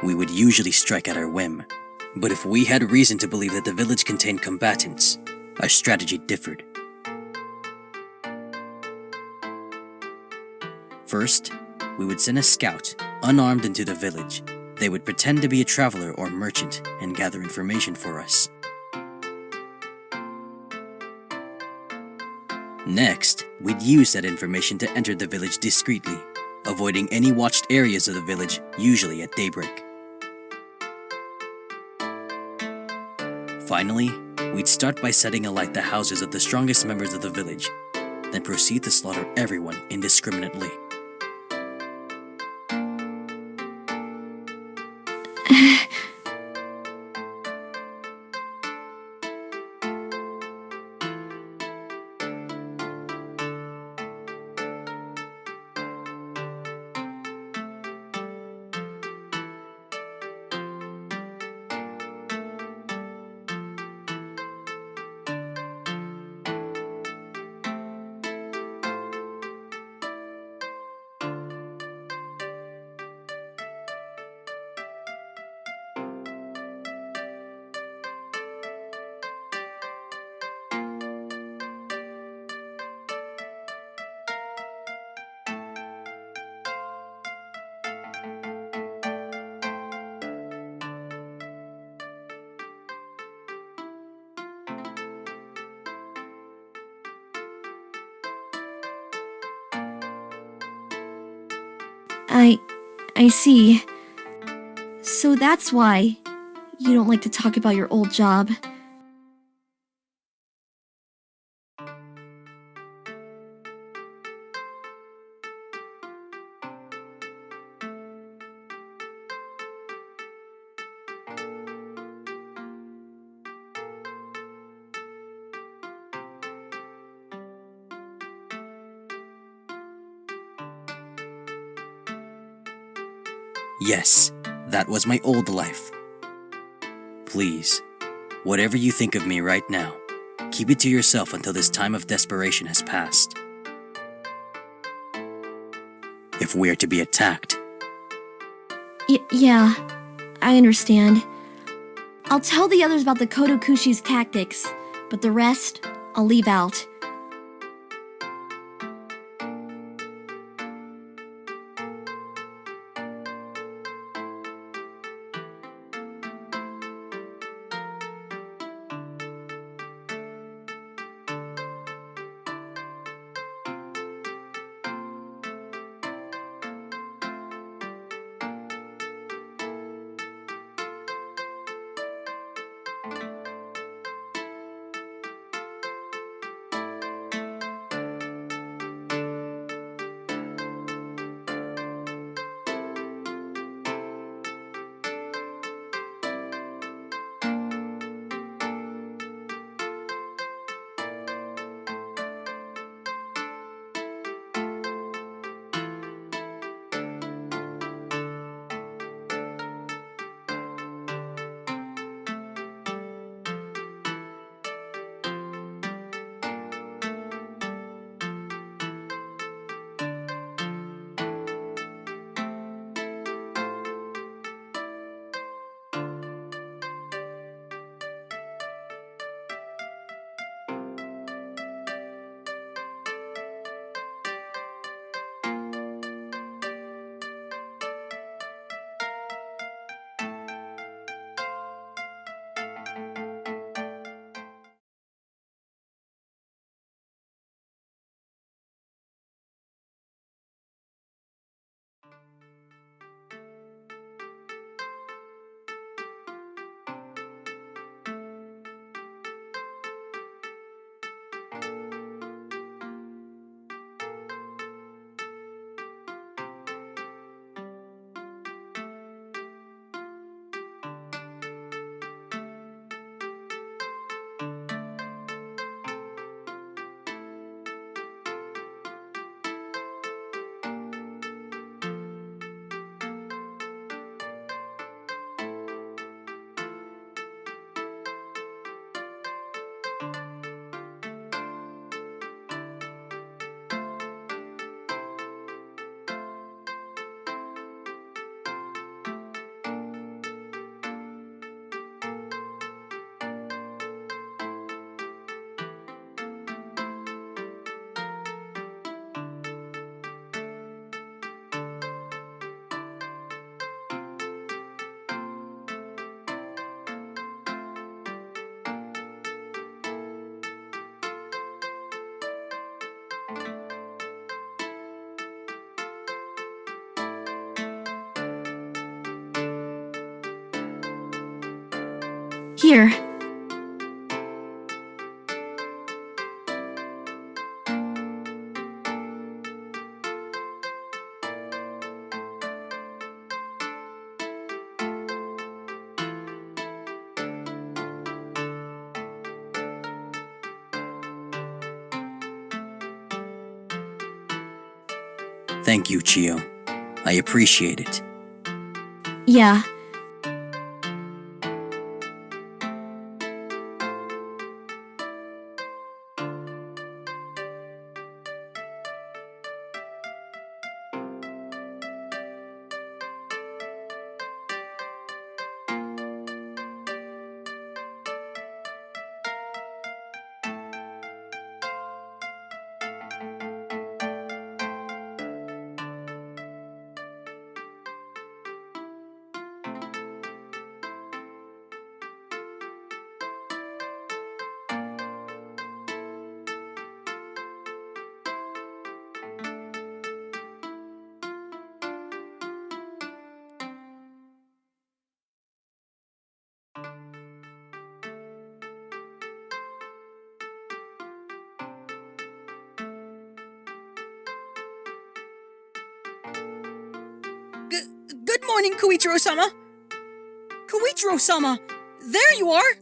We would usually strike at our whim, but if we had reason to believe that the village contained combatants, our strategy differed. First, we would send a scout, unarmed, into the village. They would pretend to be a traveler or merchant and gather information for us. Next, we'd use that information to enter the village discreetly, avoiding any watched areas of the village, usually at daybreak. Finally, we'd start by setting alight the houses of the strongest members of the village, then proceed to slaughter everyone indiscriminately. I see. So that's why you don't like to talk about your old job. Yes, that was my old life. Please, whatever you think of me right now, keep it to yourself until this time of desperation has passed. If we are to be attacked. Yeah, I understand. I'll tell the others about the Kodokushi's tactics, but the rest, I'll leave out. Here. Thank you, Chiyo. I appreciate it. Yeah. Good morning, Kouichirou-sama. Kouichirou-sama, there you are.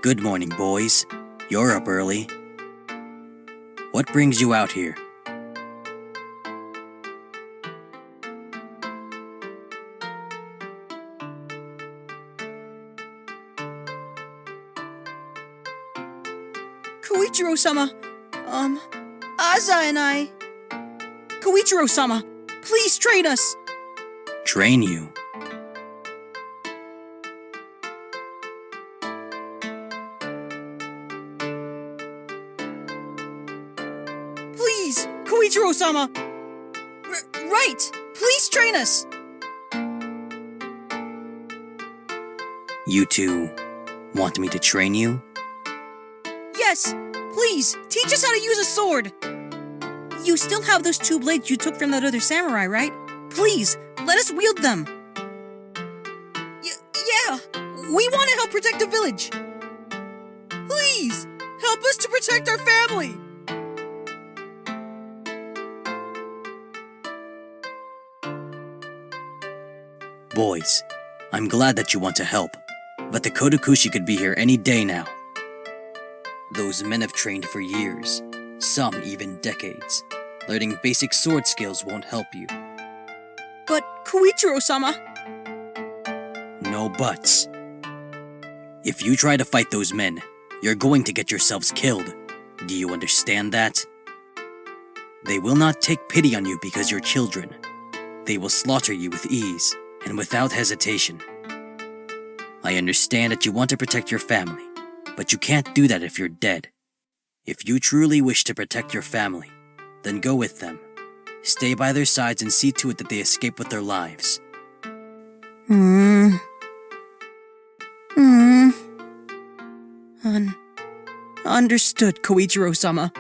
Good morning, boys. You're up early. What brings you out here? Kouichirou-sama, Aza and I... Kouichirou-sama, please train us! Train you? Please, Kouichirou-sama! Right! Please train us! You two want me to train you? Yes! Please, teach us how to use a sword! You still have those 2 blades you took from that other samurai, right? Please, let us wield them! Yeah! We want to help protect the village! Please! Help us to protect our family! Boys, I'm glad that you want to help, but the Kodokushi could be here any day now. Those men have trained for years, some even decades. Learning basic sword skills won't help you. But Kouichirou-sama... No buts. If you try to fight those men, you're going to get yourselves killed. Do you understand that? They will not take pity on you because you're children. They will slaughter you with ease and without hesitation. I understand that you want to protect your family, but you can't do that if you're dead. If you truly wish to protect your family, then go with them. Stay by their sides and see to it that they escape with their lives. Understood, Kouichirou-sama.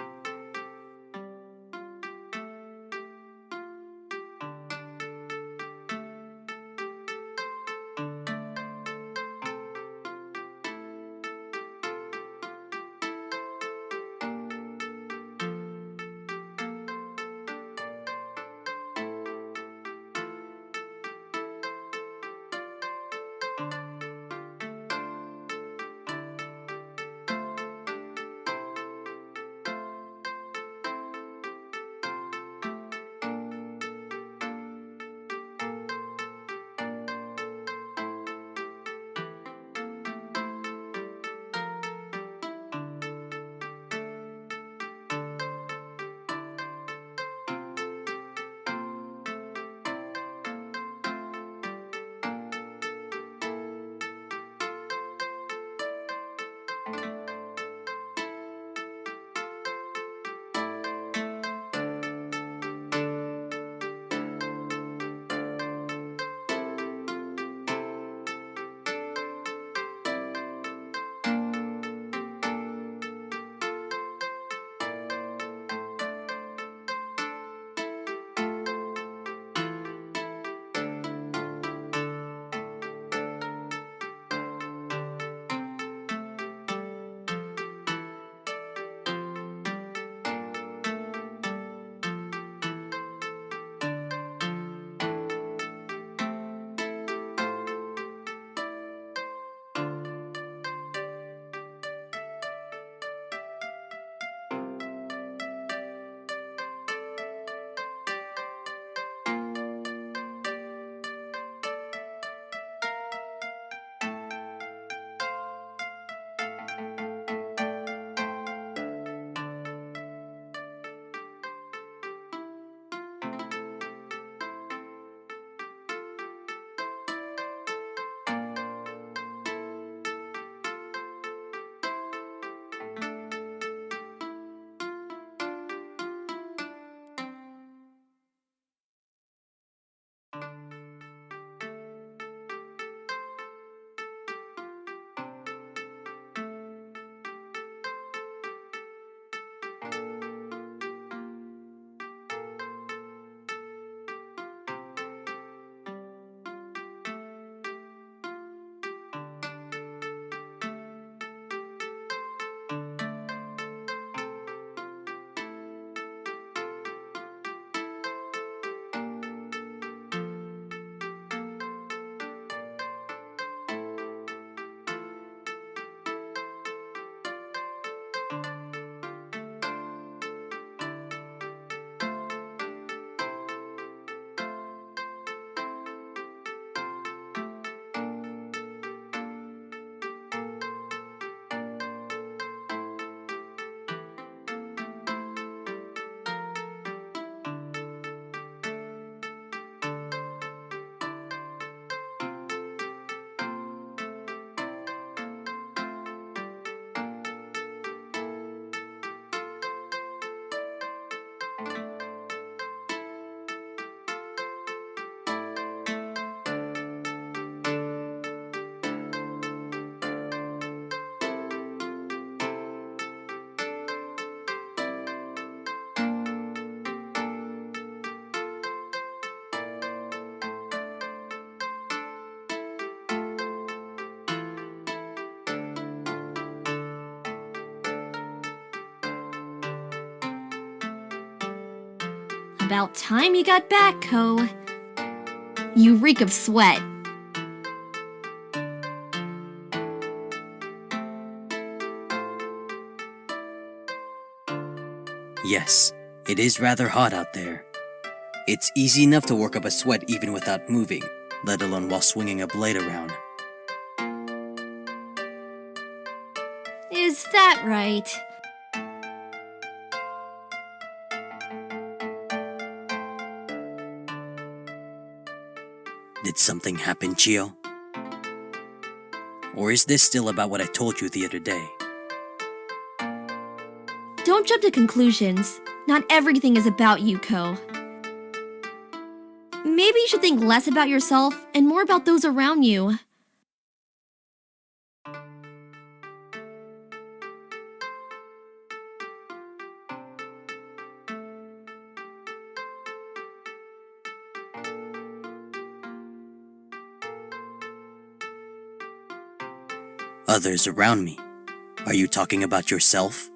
About time you got back, Ko. You reek of sweat. Yes, it is rather hot out there. It's easy enough to work up a sweat even without moving, let alone while swinging a blade around. Is that right? Did something happen, Chiyo? Or is this still about what I told you the other day? Don't jump to conclusions. Not everything is about you, Ko. Maybe you should think less about yourself and more about those around you. Others around me. Are you talking about yourself?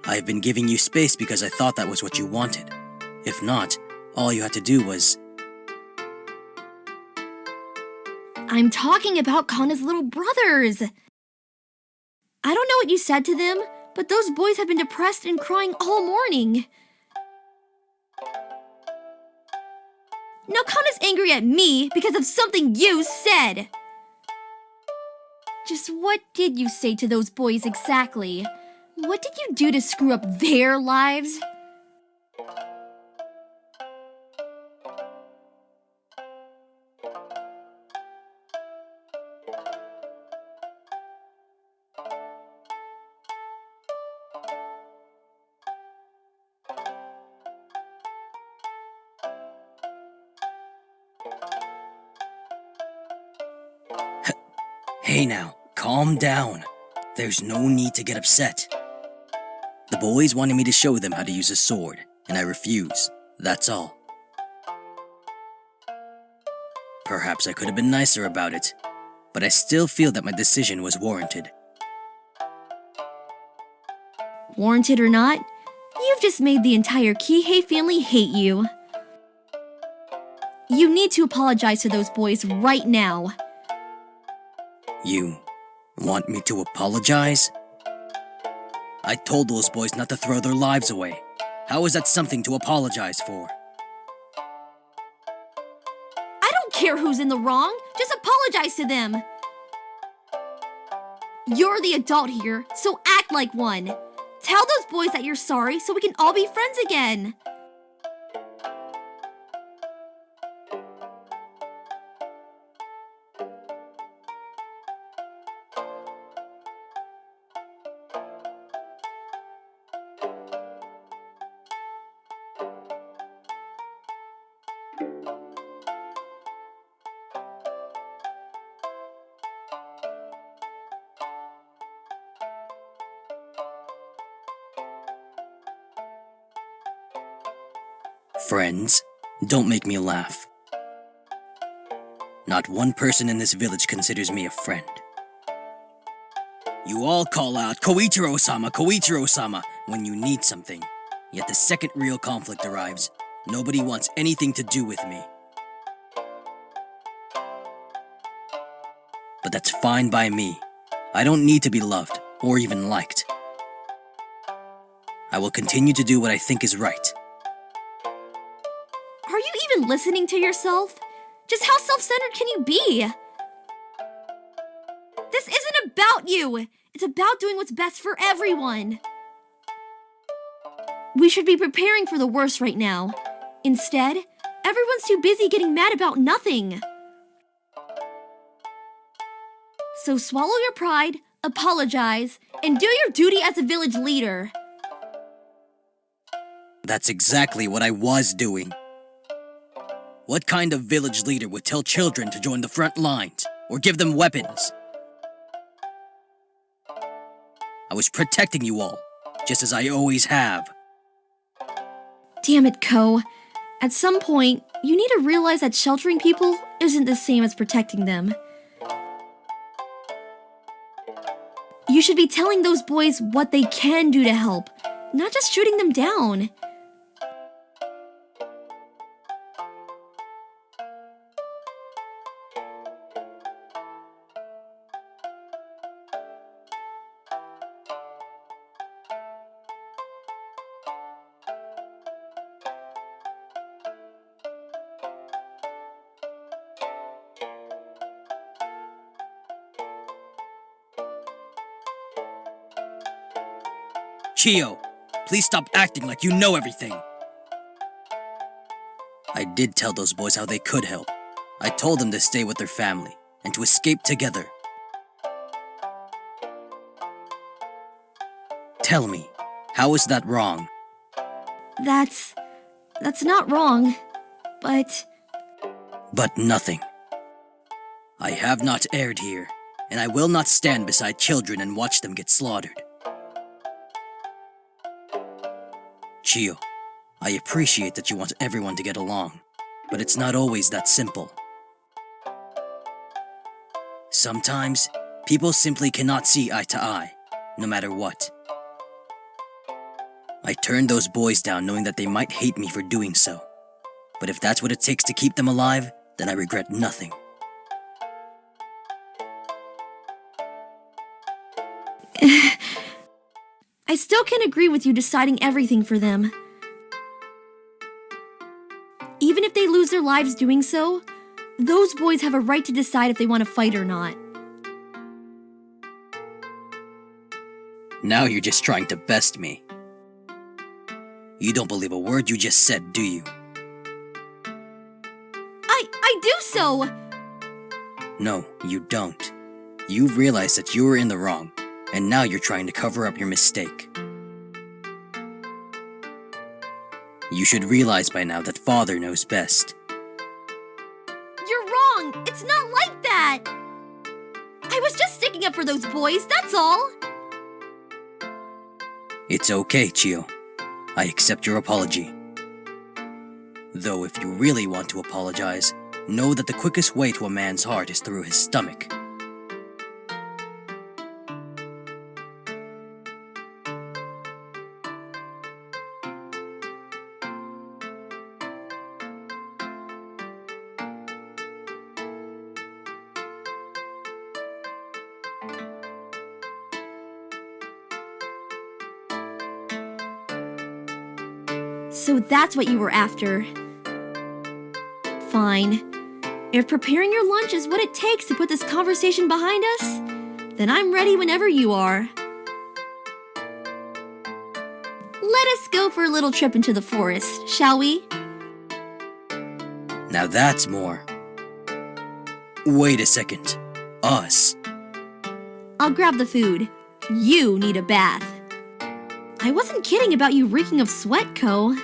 I've been giving you space because I thought that was what you wanted. If not, all you had to do was... I'm talking about Kana's little brothers. I don't know what you said to them, but those boys have been depressed and crying all morning. Now Kana's angry at me because of something you said. Just what did you say to those boys exactly? What did you do to screw up their lives? Hey now, calm down. There's no need to get upset. The boys wanted me to show them how to use a sword, and I refuse. That's all. Perhaps I could have been nicer about it, but I still feel that my decision was warranted. Warranted or not, you've just made the entire Kihei family hate you. You need to apologize to those boys right now. You want me to apologize? I told those boys not to throw their lives away. How is that something to apologize for? I don't care who's in the wrong, just apologize to them. You're the adult here, so act like one. Tell those boys that you're sorry so we can all be friends again. Friends, don't make me laugh. Not one person in this village considers me a friend. You all call out, Kouichirou-sama, Kouichirou-sama, when you need something. Yet the second real conflict arrives, nobody wants anything to do with me. But that's fine by me. I don't need to be loved, or even liked. I will continue to do what I think is right. Are you even listening to yourself? Just how self-centered can you be? This isn't about you. It's about doing what's best for everyone. We should be preparing for the worst right now. Instead, everyone's too busy getting mad about nothing. So swallow your pride, apologize, and do your duty as a village leader. That's exactly what I was doing. What kind of village leader would tell children to join the front lines, or give them weapons? I was protecting you all, just as I always have. Damn it, Ko. At some point, you need to realize that sheltering people isn't the same as protecting them. You should be telling those boys what they can do to help, not just shooting them down. Chiyo, please stop acting like you know everything. I did tell those boys how they could help. I told them to stay with their family and to escape together. Tell me, how is that wrong? That's not wrong, but... But nothing. I have not erred here, and I will not stand beside children and watch them get slaughtered. Chiyo, I appreciate that you want everyone to get along, but it's not always that simple. Sometimes, people simply cannot see eye to eye, no matter what. I turned those boys down knowing that they might hate me for doing so. But if that's what it takes to keep them alive, then I regret nothing. I still can't agree with you deciding everything for them. Even if they lose their lives doing so, those boys have a right to decide if they want to fight or not. Now you're just trying to best me. You don't believe a word you just said, do you? I do so! No, you don't. You've realized that you were in the wrong, and now you're trying to cover up your mistake. You should realize by now that Father knows best. You're wrong! It's not like that! I was just sticking up for those boys, that's all! It's okay, Chiyo. I accept your apology. Though if you really want to apologize, know that the quickest way to a man's heart is through his stomach. So that's what you were after. Fine. If preparing your lunch is what it takes to put this conversation behind us, then I'm ready whenever you are. Let us go for a little trip into the forest, shall we? Now that's more. Wait a second. Us. I'll grab the food. You need a bath. I wasn't kidding about you reeking of sweat, Ko.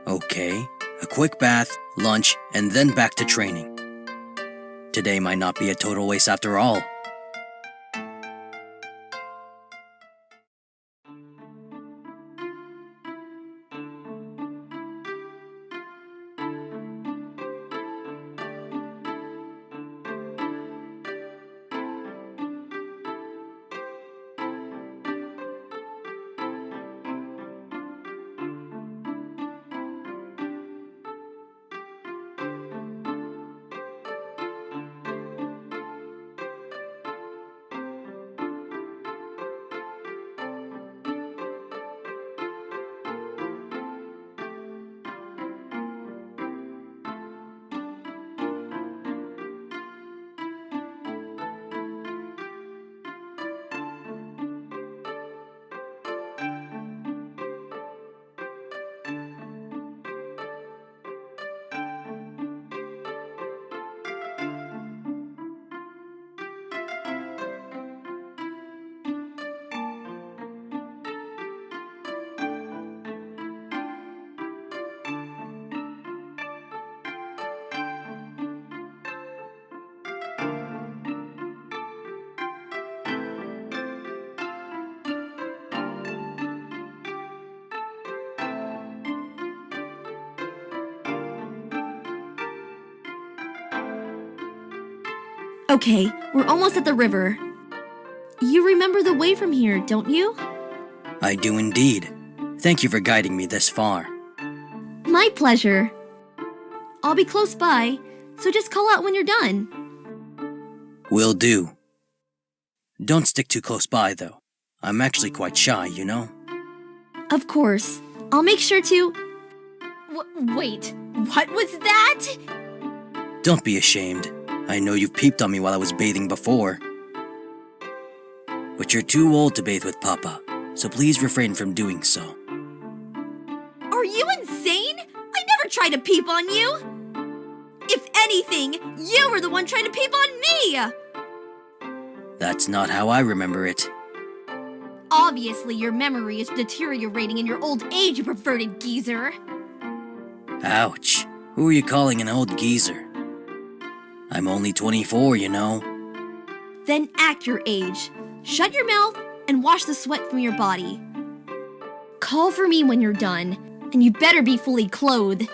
Okay, a quick bath, lunch, and then back to training. Today might not be a total waste after all. Okay, we're almost at the river. You remember the way from here, don't you? I do indeed. Thank you for guiding me this far. My pleasure. I'll be close by, so just call out when you're done. Will do. Don't stick too close by, though. I'm actually quite shy, you know? Of course. I'll make sure to... Wait, what was that? Don't be ashamed. I know you've peeped on me while I was bathing before. But you're too old to bathe with Papa, so please refrain from doing so. Are you insane? I never tried to peep on you! If anything, you were the one trying to peep on me! That's not how I remember it. Obviously, your memory is deteriorating in your old age, you perverted geezer. Ouch. Who are you calling an old geezer? I'm only 24, you know. Then act your age. Shut your mouth and wash the sweat from your body. Call for me when you're done, and you better be fully clothed.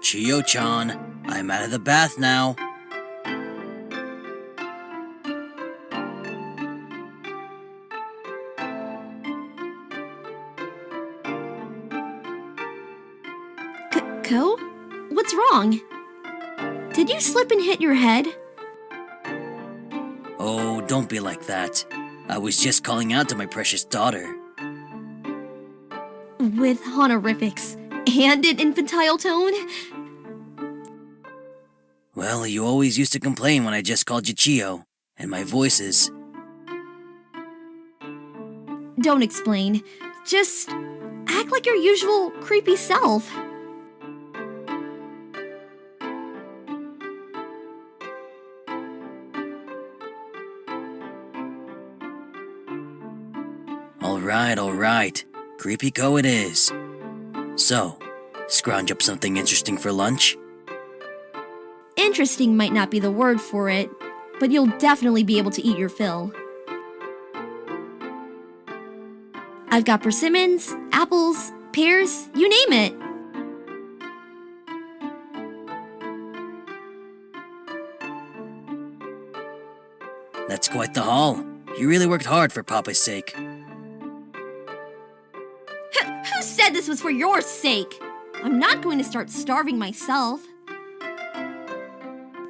Chiyo-chan, I'm out of the bath now. Ko? What's wrong? Did you slip and hit your head? Oh, don't be like that. I was just calling out to my precious daughter. With honorifics and an infantile tone? Well, you always used to complain when I just called you Chiyo, and my voice is... Don't explain. Just act like your usual creepy self. Alright. Creepy Ko it is. So, scrounge up something interesting for lunch? Interesting might not be the word for it, but you'll definitely be able to eat your fill. I've got persimmons, apples, pears, you name it. That's quite the haul. You really worked hard for Papa's sake. Who said this was for your sake? I'm not going to start starving myself.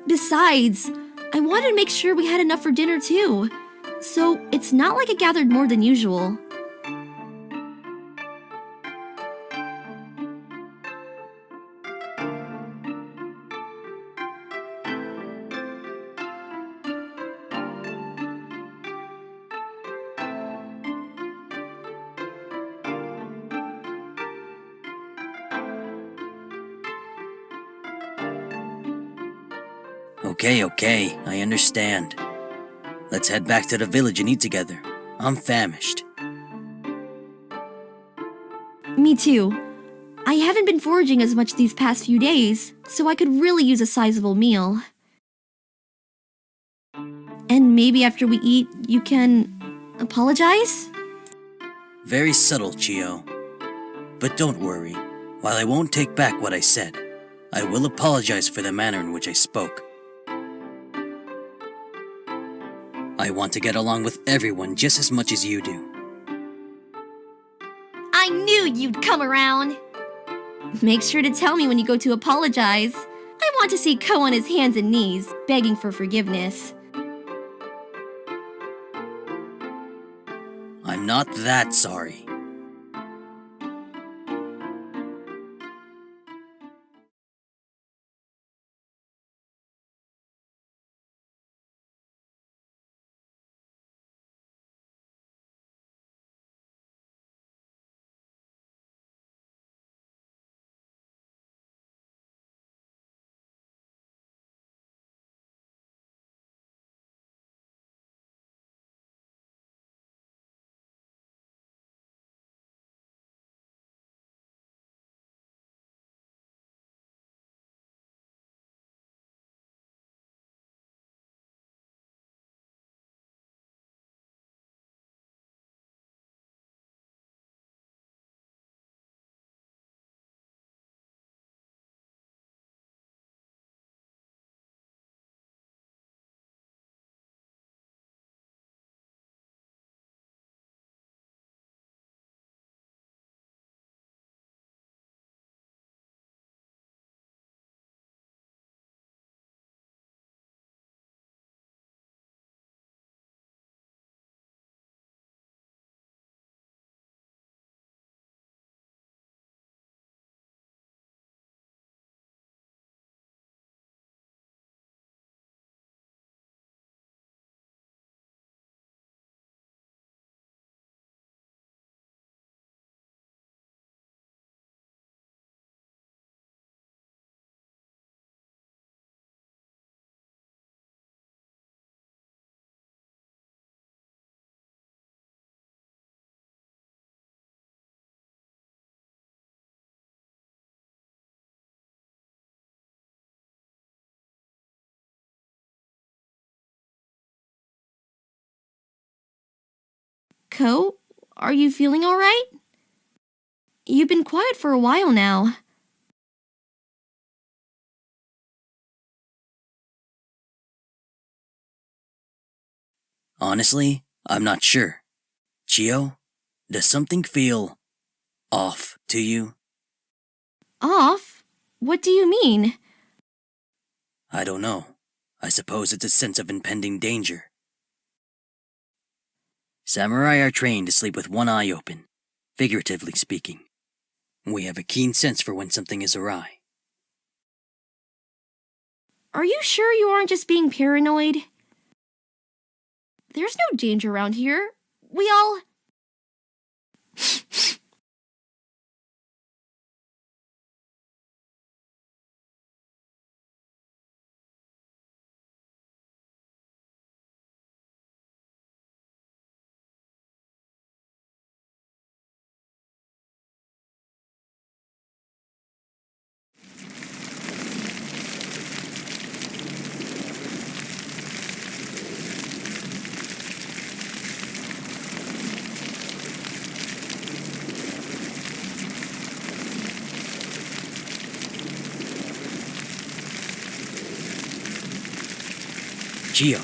Besides, I wanted to make sure we had enough for dinner too. So it's not like I gathered more than usual. Okay, I understand. Let's head back to the village and eat together. I'm famished. Me too. I haven't been foraging as much these past few days, so I could really use a sizable meal. And maybe after we eat, you can apologize? Very subtle, Chiyo. But don't worry. While I won't take back what I said, I will apologize for the manner in which I spoke. I want to get along with everyone just as much as you do. I knew you'd come around! Make sure to tell me when you go to apologize. I want to see Kou on his hands and knees, begging for forgiveness. I'm not that sorry. Kou, are you feeling alright? You've been quiet for a while now. Honestly, I'm not sure. Chiyo, does something feel off to you? Off? What do you mean? I don't know. I suppose it's a sense of impending danger. Samurai are trained to sleep with one eye open, figuratively speaking. We have a keen sense for when something is awry. Are you sure you aren't just being paranoid? There's no danger around here. We all... Chiyo,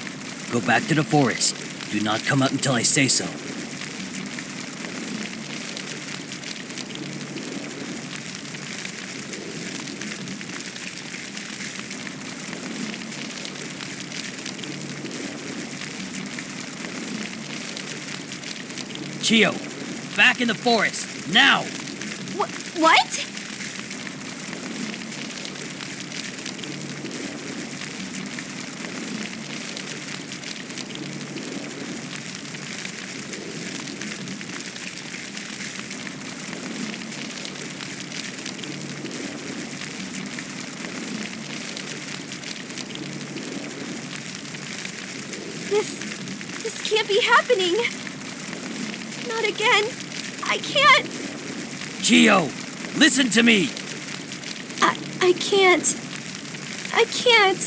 go back to the forest. Do not come out until I say so. Chiyo, back in the forest, now! What? This can't be happening. Not again. I can't. Chiyo, listen to me! I can't. I can't.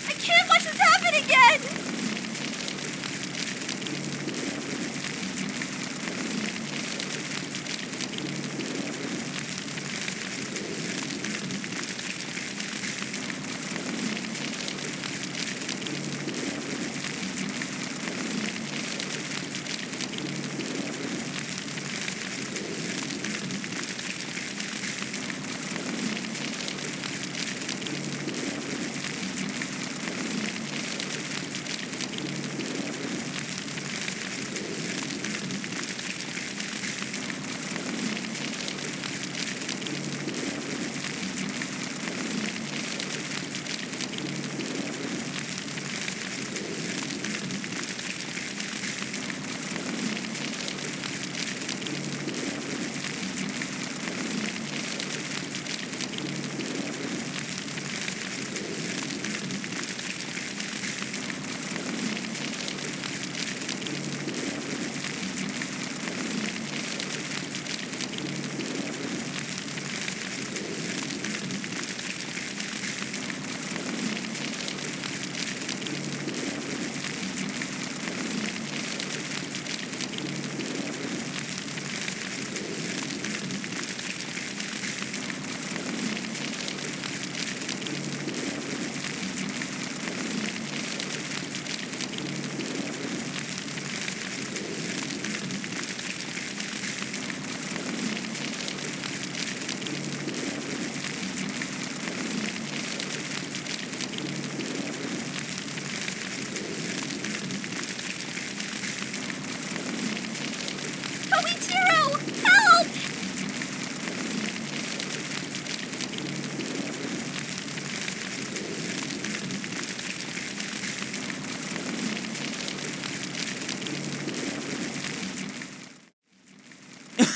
I can't watch this happen again! Kouichirou! Help!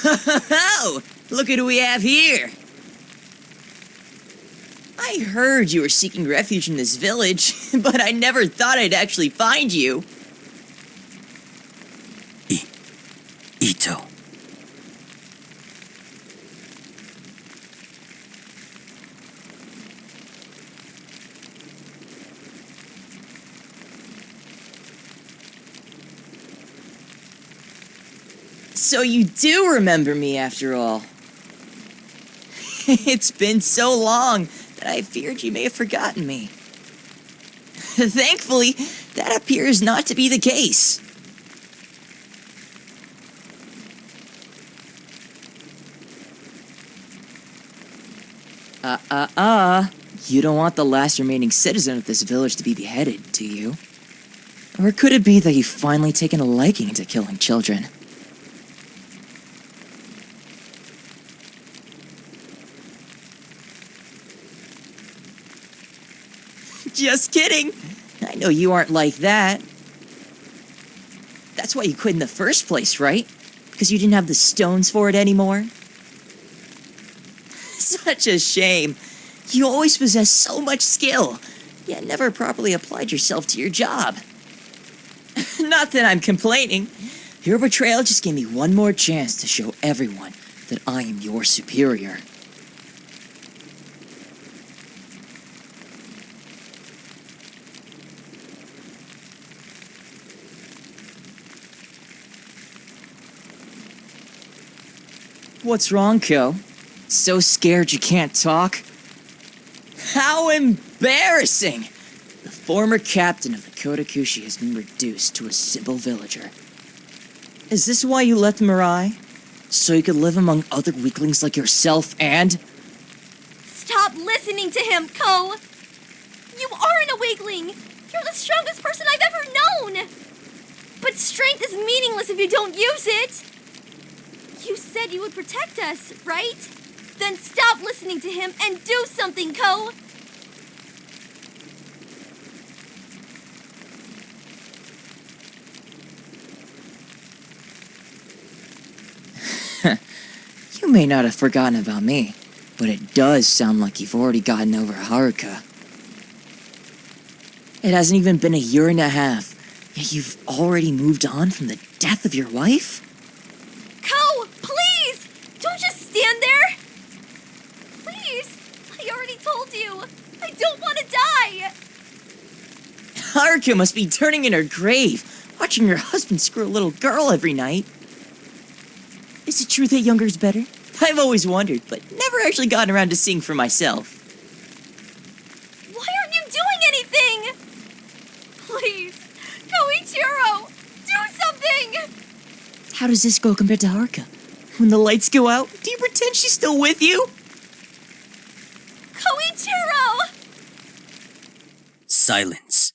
Oh, look at who we have here. I heard you were seeking refuge in this village, but I never thought I'd actually find you. Ito. So you do remember me after all. It's been so long that I feared you may have forgotten me. Thankfully, that appears not to be the case. You don't want the last remaining citizen of this village to be beheaded, do you? Or could it be that you've finally taken a liking to killing children? Just kidding! I know you aren't like that. That's why you quit in the first place, right? Because you didn't have the stones for it anymore? Such a shame. You always possessed so much skill, yet never properly applied yourself to your job. Not that I'm complaining. Your betrayal just gave me one more chance to show everyone that I am your superior. What's wrong, Ko? So scared you can't talk? How embarrassing! The former captain of the Kodakushi has been reduced to a simple villager. Is this why you left Mirai? So you could live among other weaklings like yourself and... Stop listening to him, Ko! You aren't a weakling! You're the strongest person I've ever known! But strength is meaningless if you don't use it! You said you would protect us, right? Then stop listening to him and do something, Ko! You may not have forgotten about me, but it does sound like you've already gotten over Haruka. It hasn't even been a year and a half, yet you've already moved on from the death of your wife? Ko, please! Don't I don't want to die! Haruka must be turning in her grave, watching her husband screw a little girl every night. Is it true that younger's better? I've always wondered, but never actually gotten around to seeing for myself. Why aren't you doing anything? Please, Kouichirou, do something! How does this go compared to Haruka? When the lights go out, do you pretend she's still with you? Kouichirou! Silence.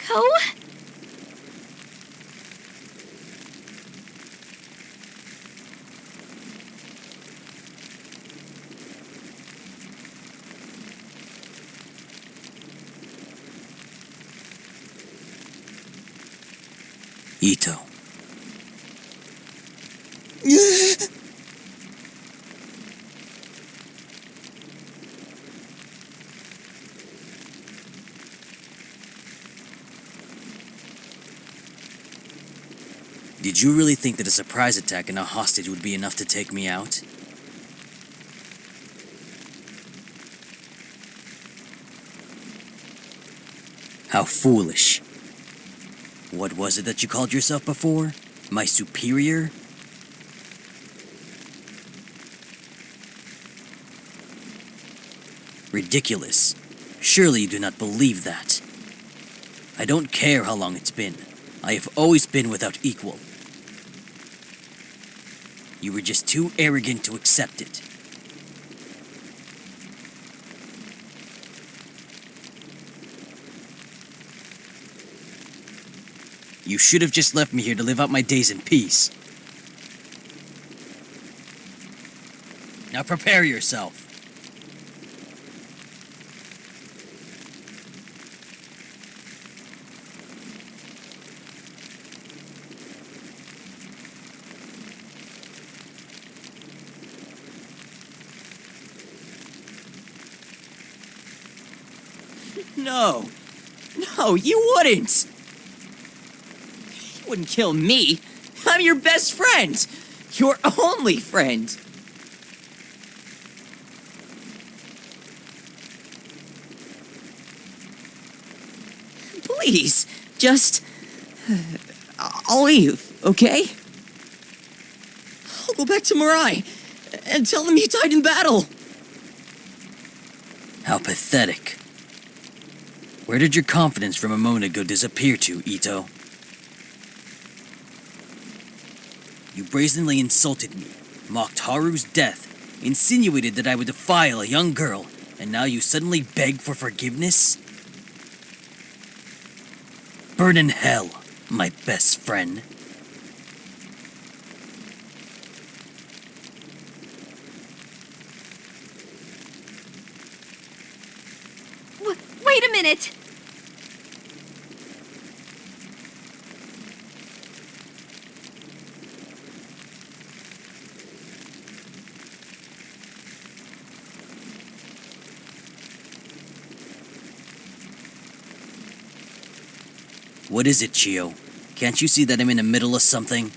Kou? Ito. Did you really think that a surprise attack and a hostage would be enough to take me out? How foolish. What was it that you called yourself before? My superior? Ridiculous. Surely you do not believe that. I don't care how long it's been. I have always been without equal. You were just too arrogant to accept it. You should have just left me here to live out my days in peace. Now prepare yourself. No. No, you wouldn't. You wouldn't kill me. I'm your best friend. Your only friend. Please, just... I'll leave, okay? I'll go back to Mirai and tell them you died in battle. How pathetic. Where did your confidence from a moment ago disappear to, Ito? You brazenly insulted me, mocked Haru's death, insinuated that I would defile a young girl, and now you suddenly beg for forgiveness? Burn in hell, my best friend. Wait a minute! What is it, Chiyo? Can't you see that I'm in the middle of something?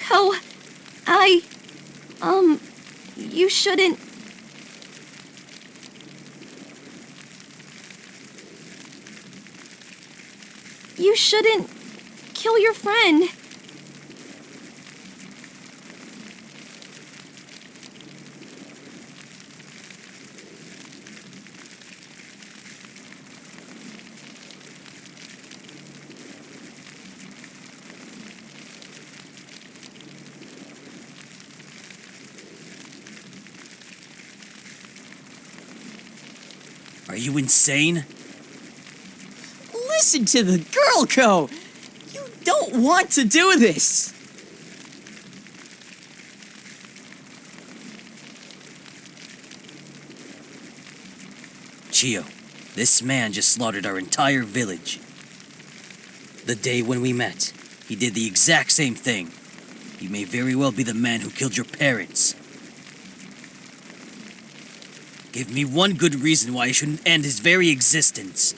Kou, you shouldn't... You shouldn't kill your friend. Are you insane? Listen to the girl, Ko! You don't want to do this! Chiyo, this man just slaughtered our entire village. The day when we met, he did the exact same thing. He may very well be the man who killed your parents. Give me one good reason why I shouldn't end his very existence.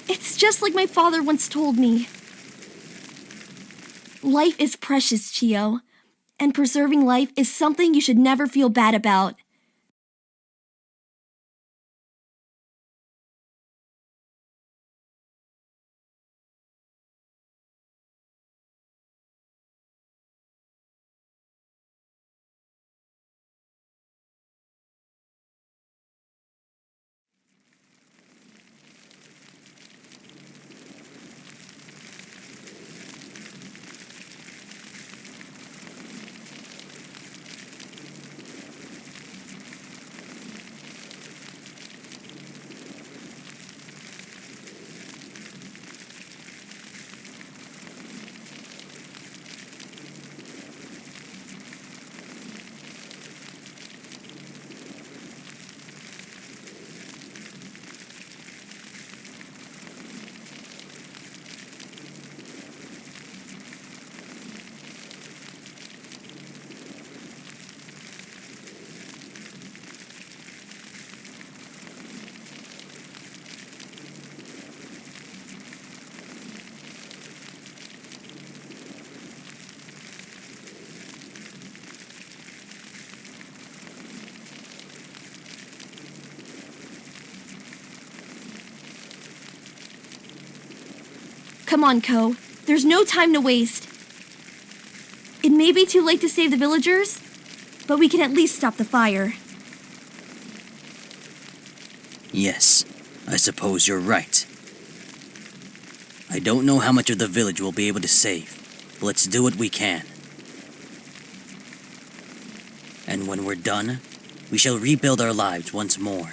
It's just like my father once told me. Life is precious, Chiyo, and preserving life is something you should never feel bad about. Come on, Ko. There's no time to waste. It may be too late to save the villagers, but we can at least stop the fire. Yes, I suppose you're right. I don't know how much of the village we'll be able to save, but let's do what we can. And when we're done, we shall rebuild our lives once more.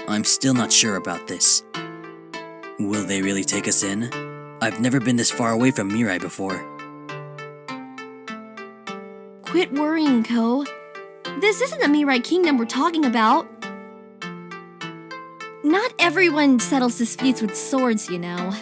I'm still not sure about this. Will they really take us in? I've never been this far away from Mirai before. Quit worrying, Ko. This isn't the Mirai Kingdom we're talking about. Not everyone settles disputes with swords, you know.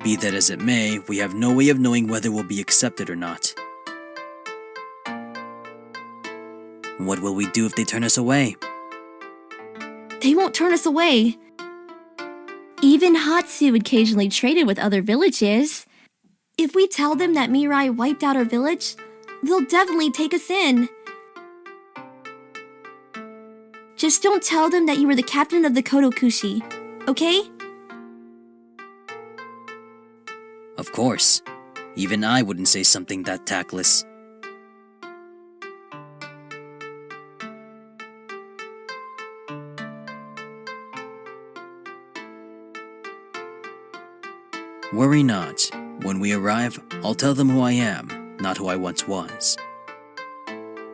Be that as it may, we have no way of knowing whether we'll be accepted or not. What will we do if they turn us away? They won't turn us away. Even Hatsu occasionally traded with other villages. If we tell them that Mirai wiped out our village, they'll definitely take us in. Just don't tell them that you were the captain of the Kotokushi, okay? Of course. Even I wouldn't say something that tactless. Worry not. When we arrive, I'll tell them who I am, not who I once was.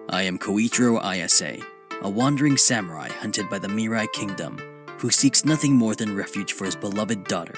I am Kouichirou Nabatame, a wandering samurai hunted by the Mirai Kingdom, who seeks nothing more than refuge for his beloved daughter,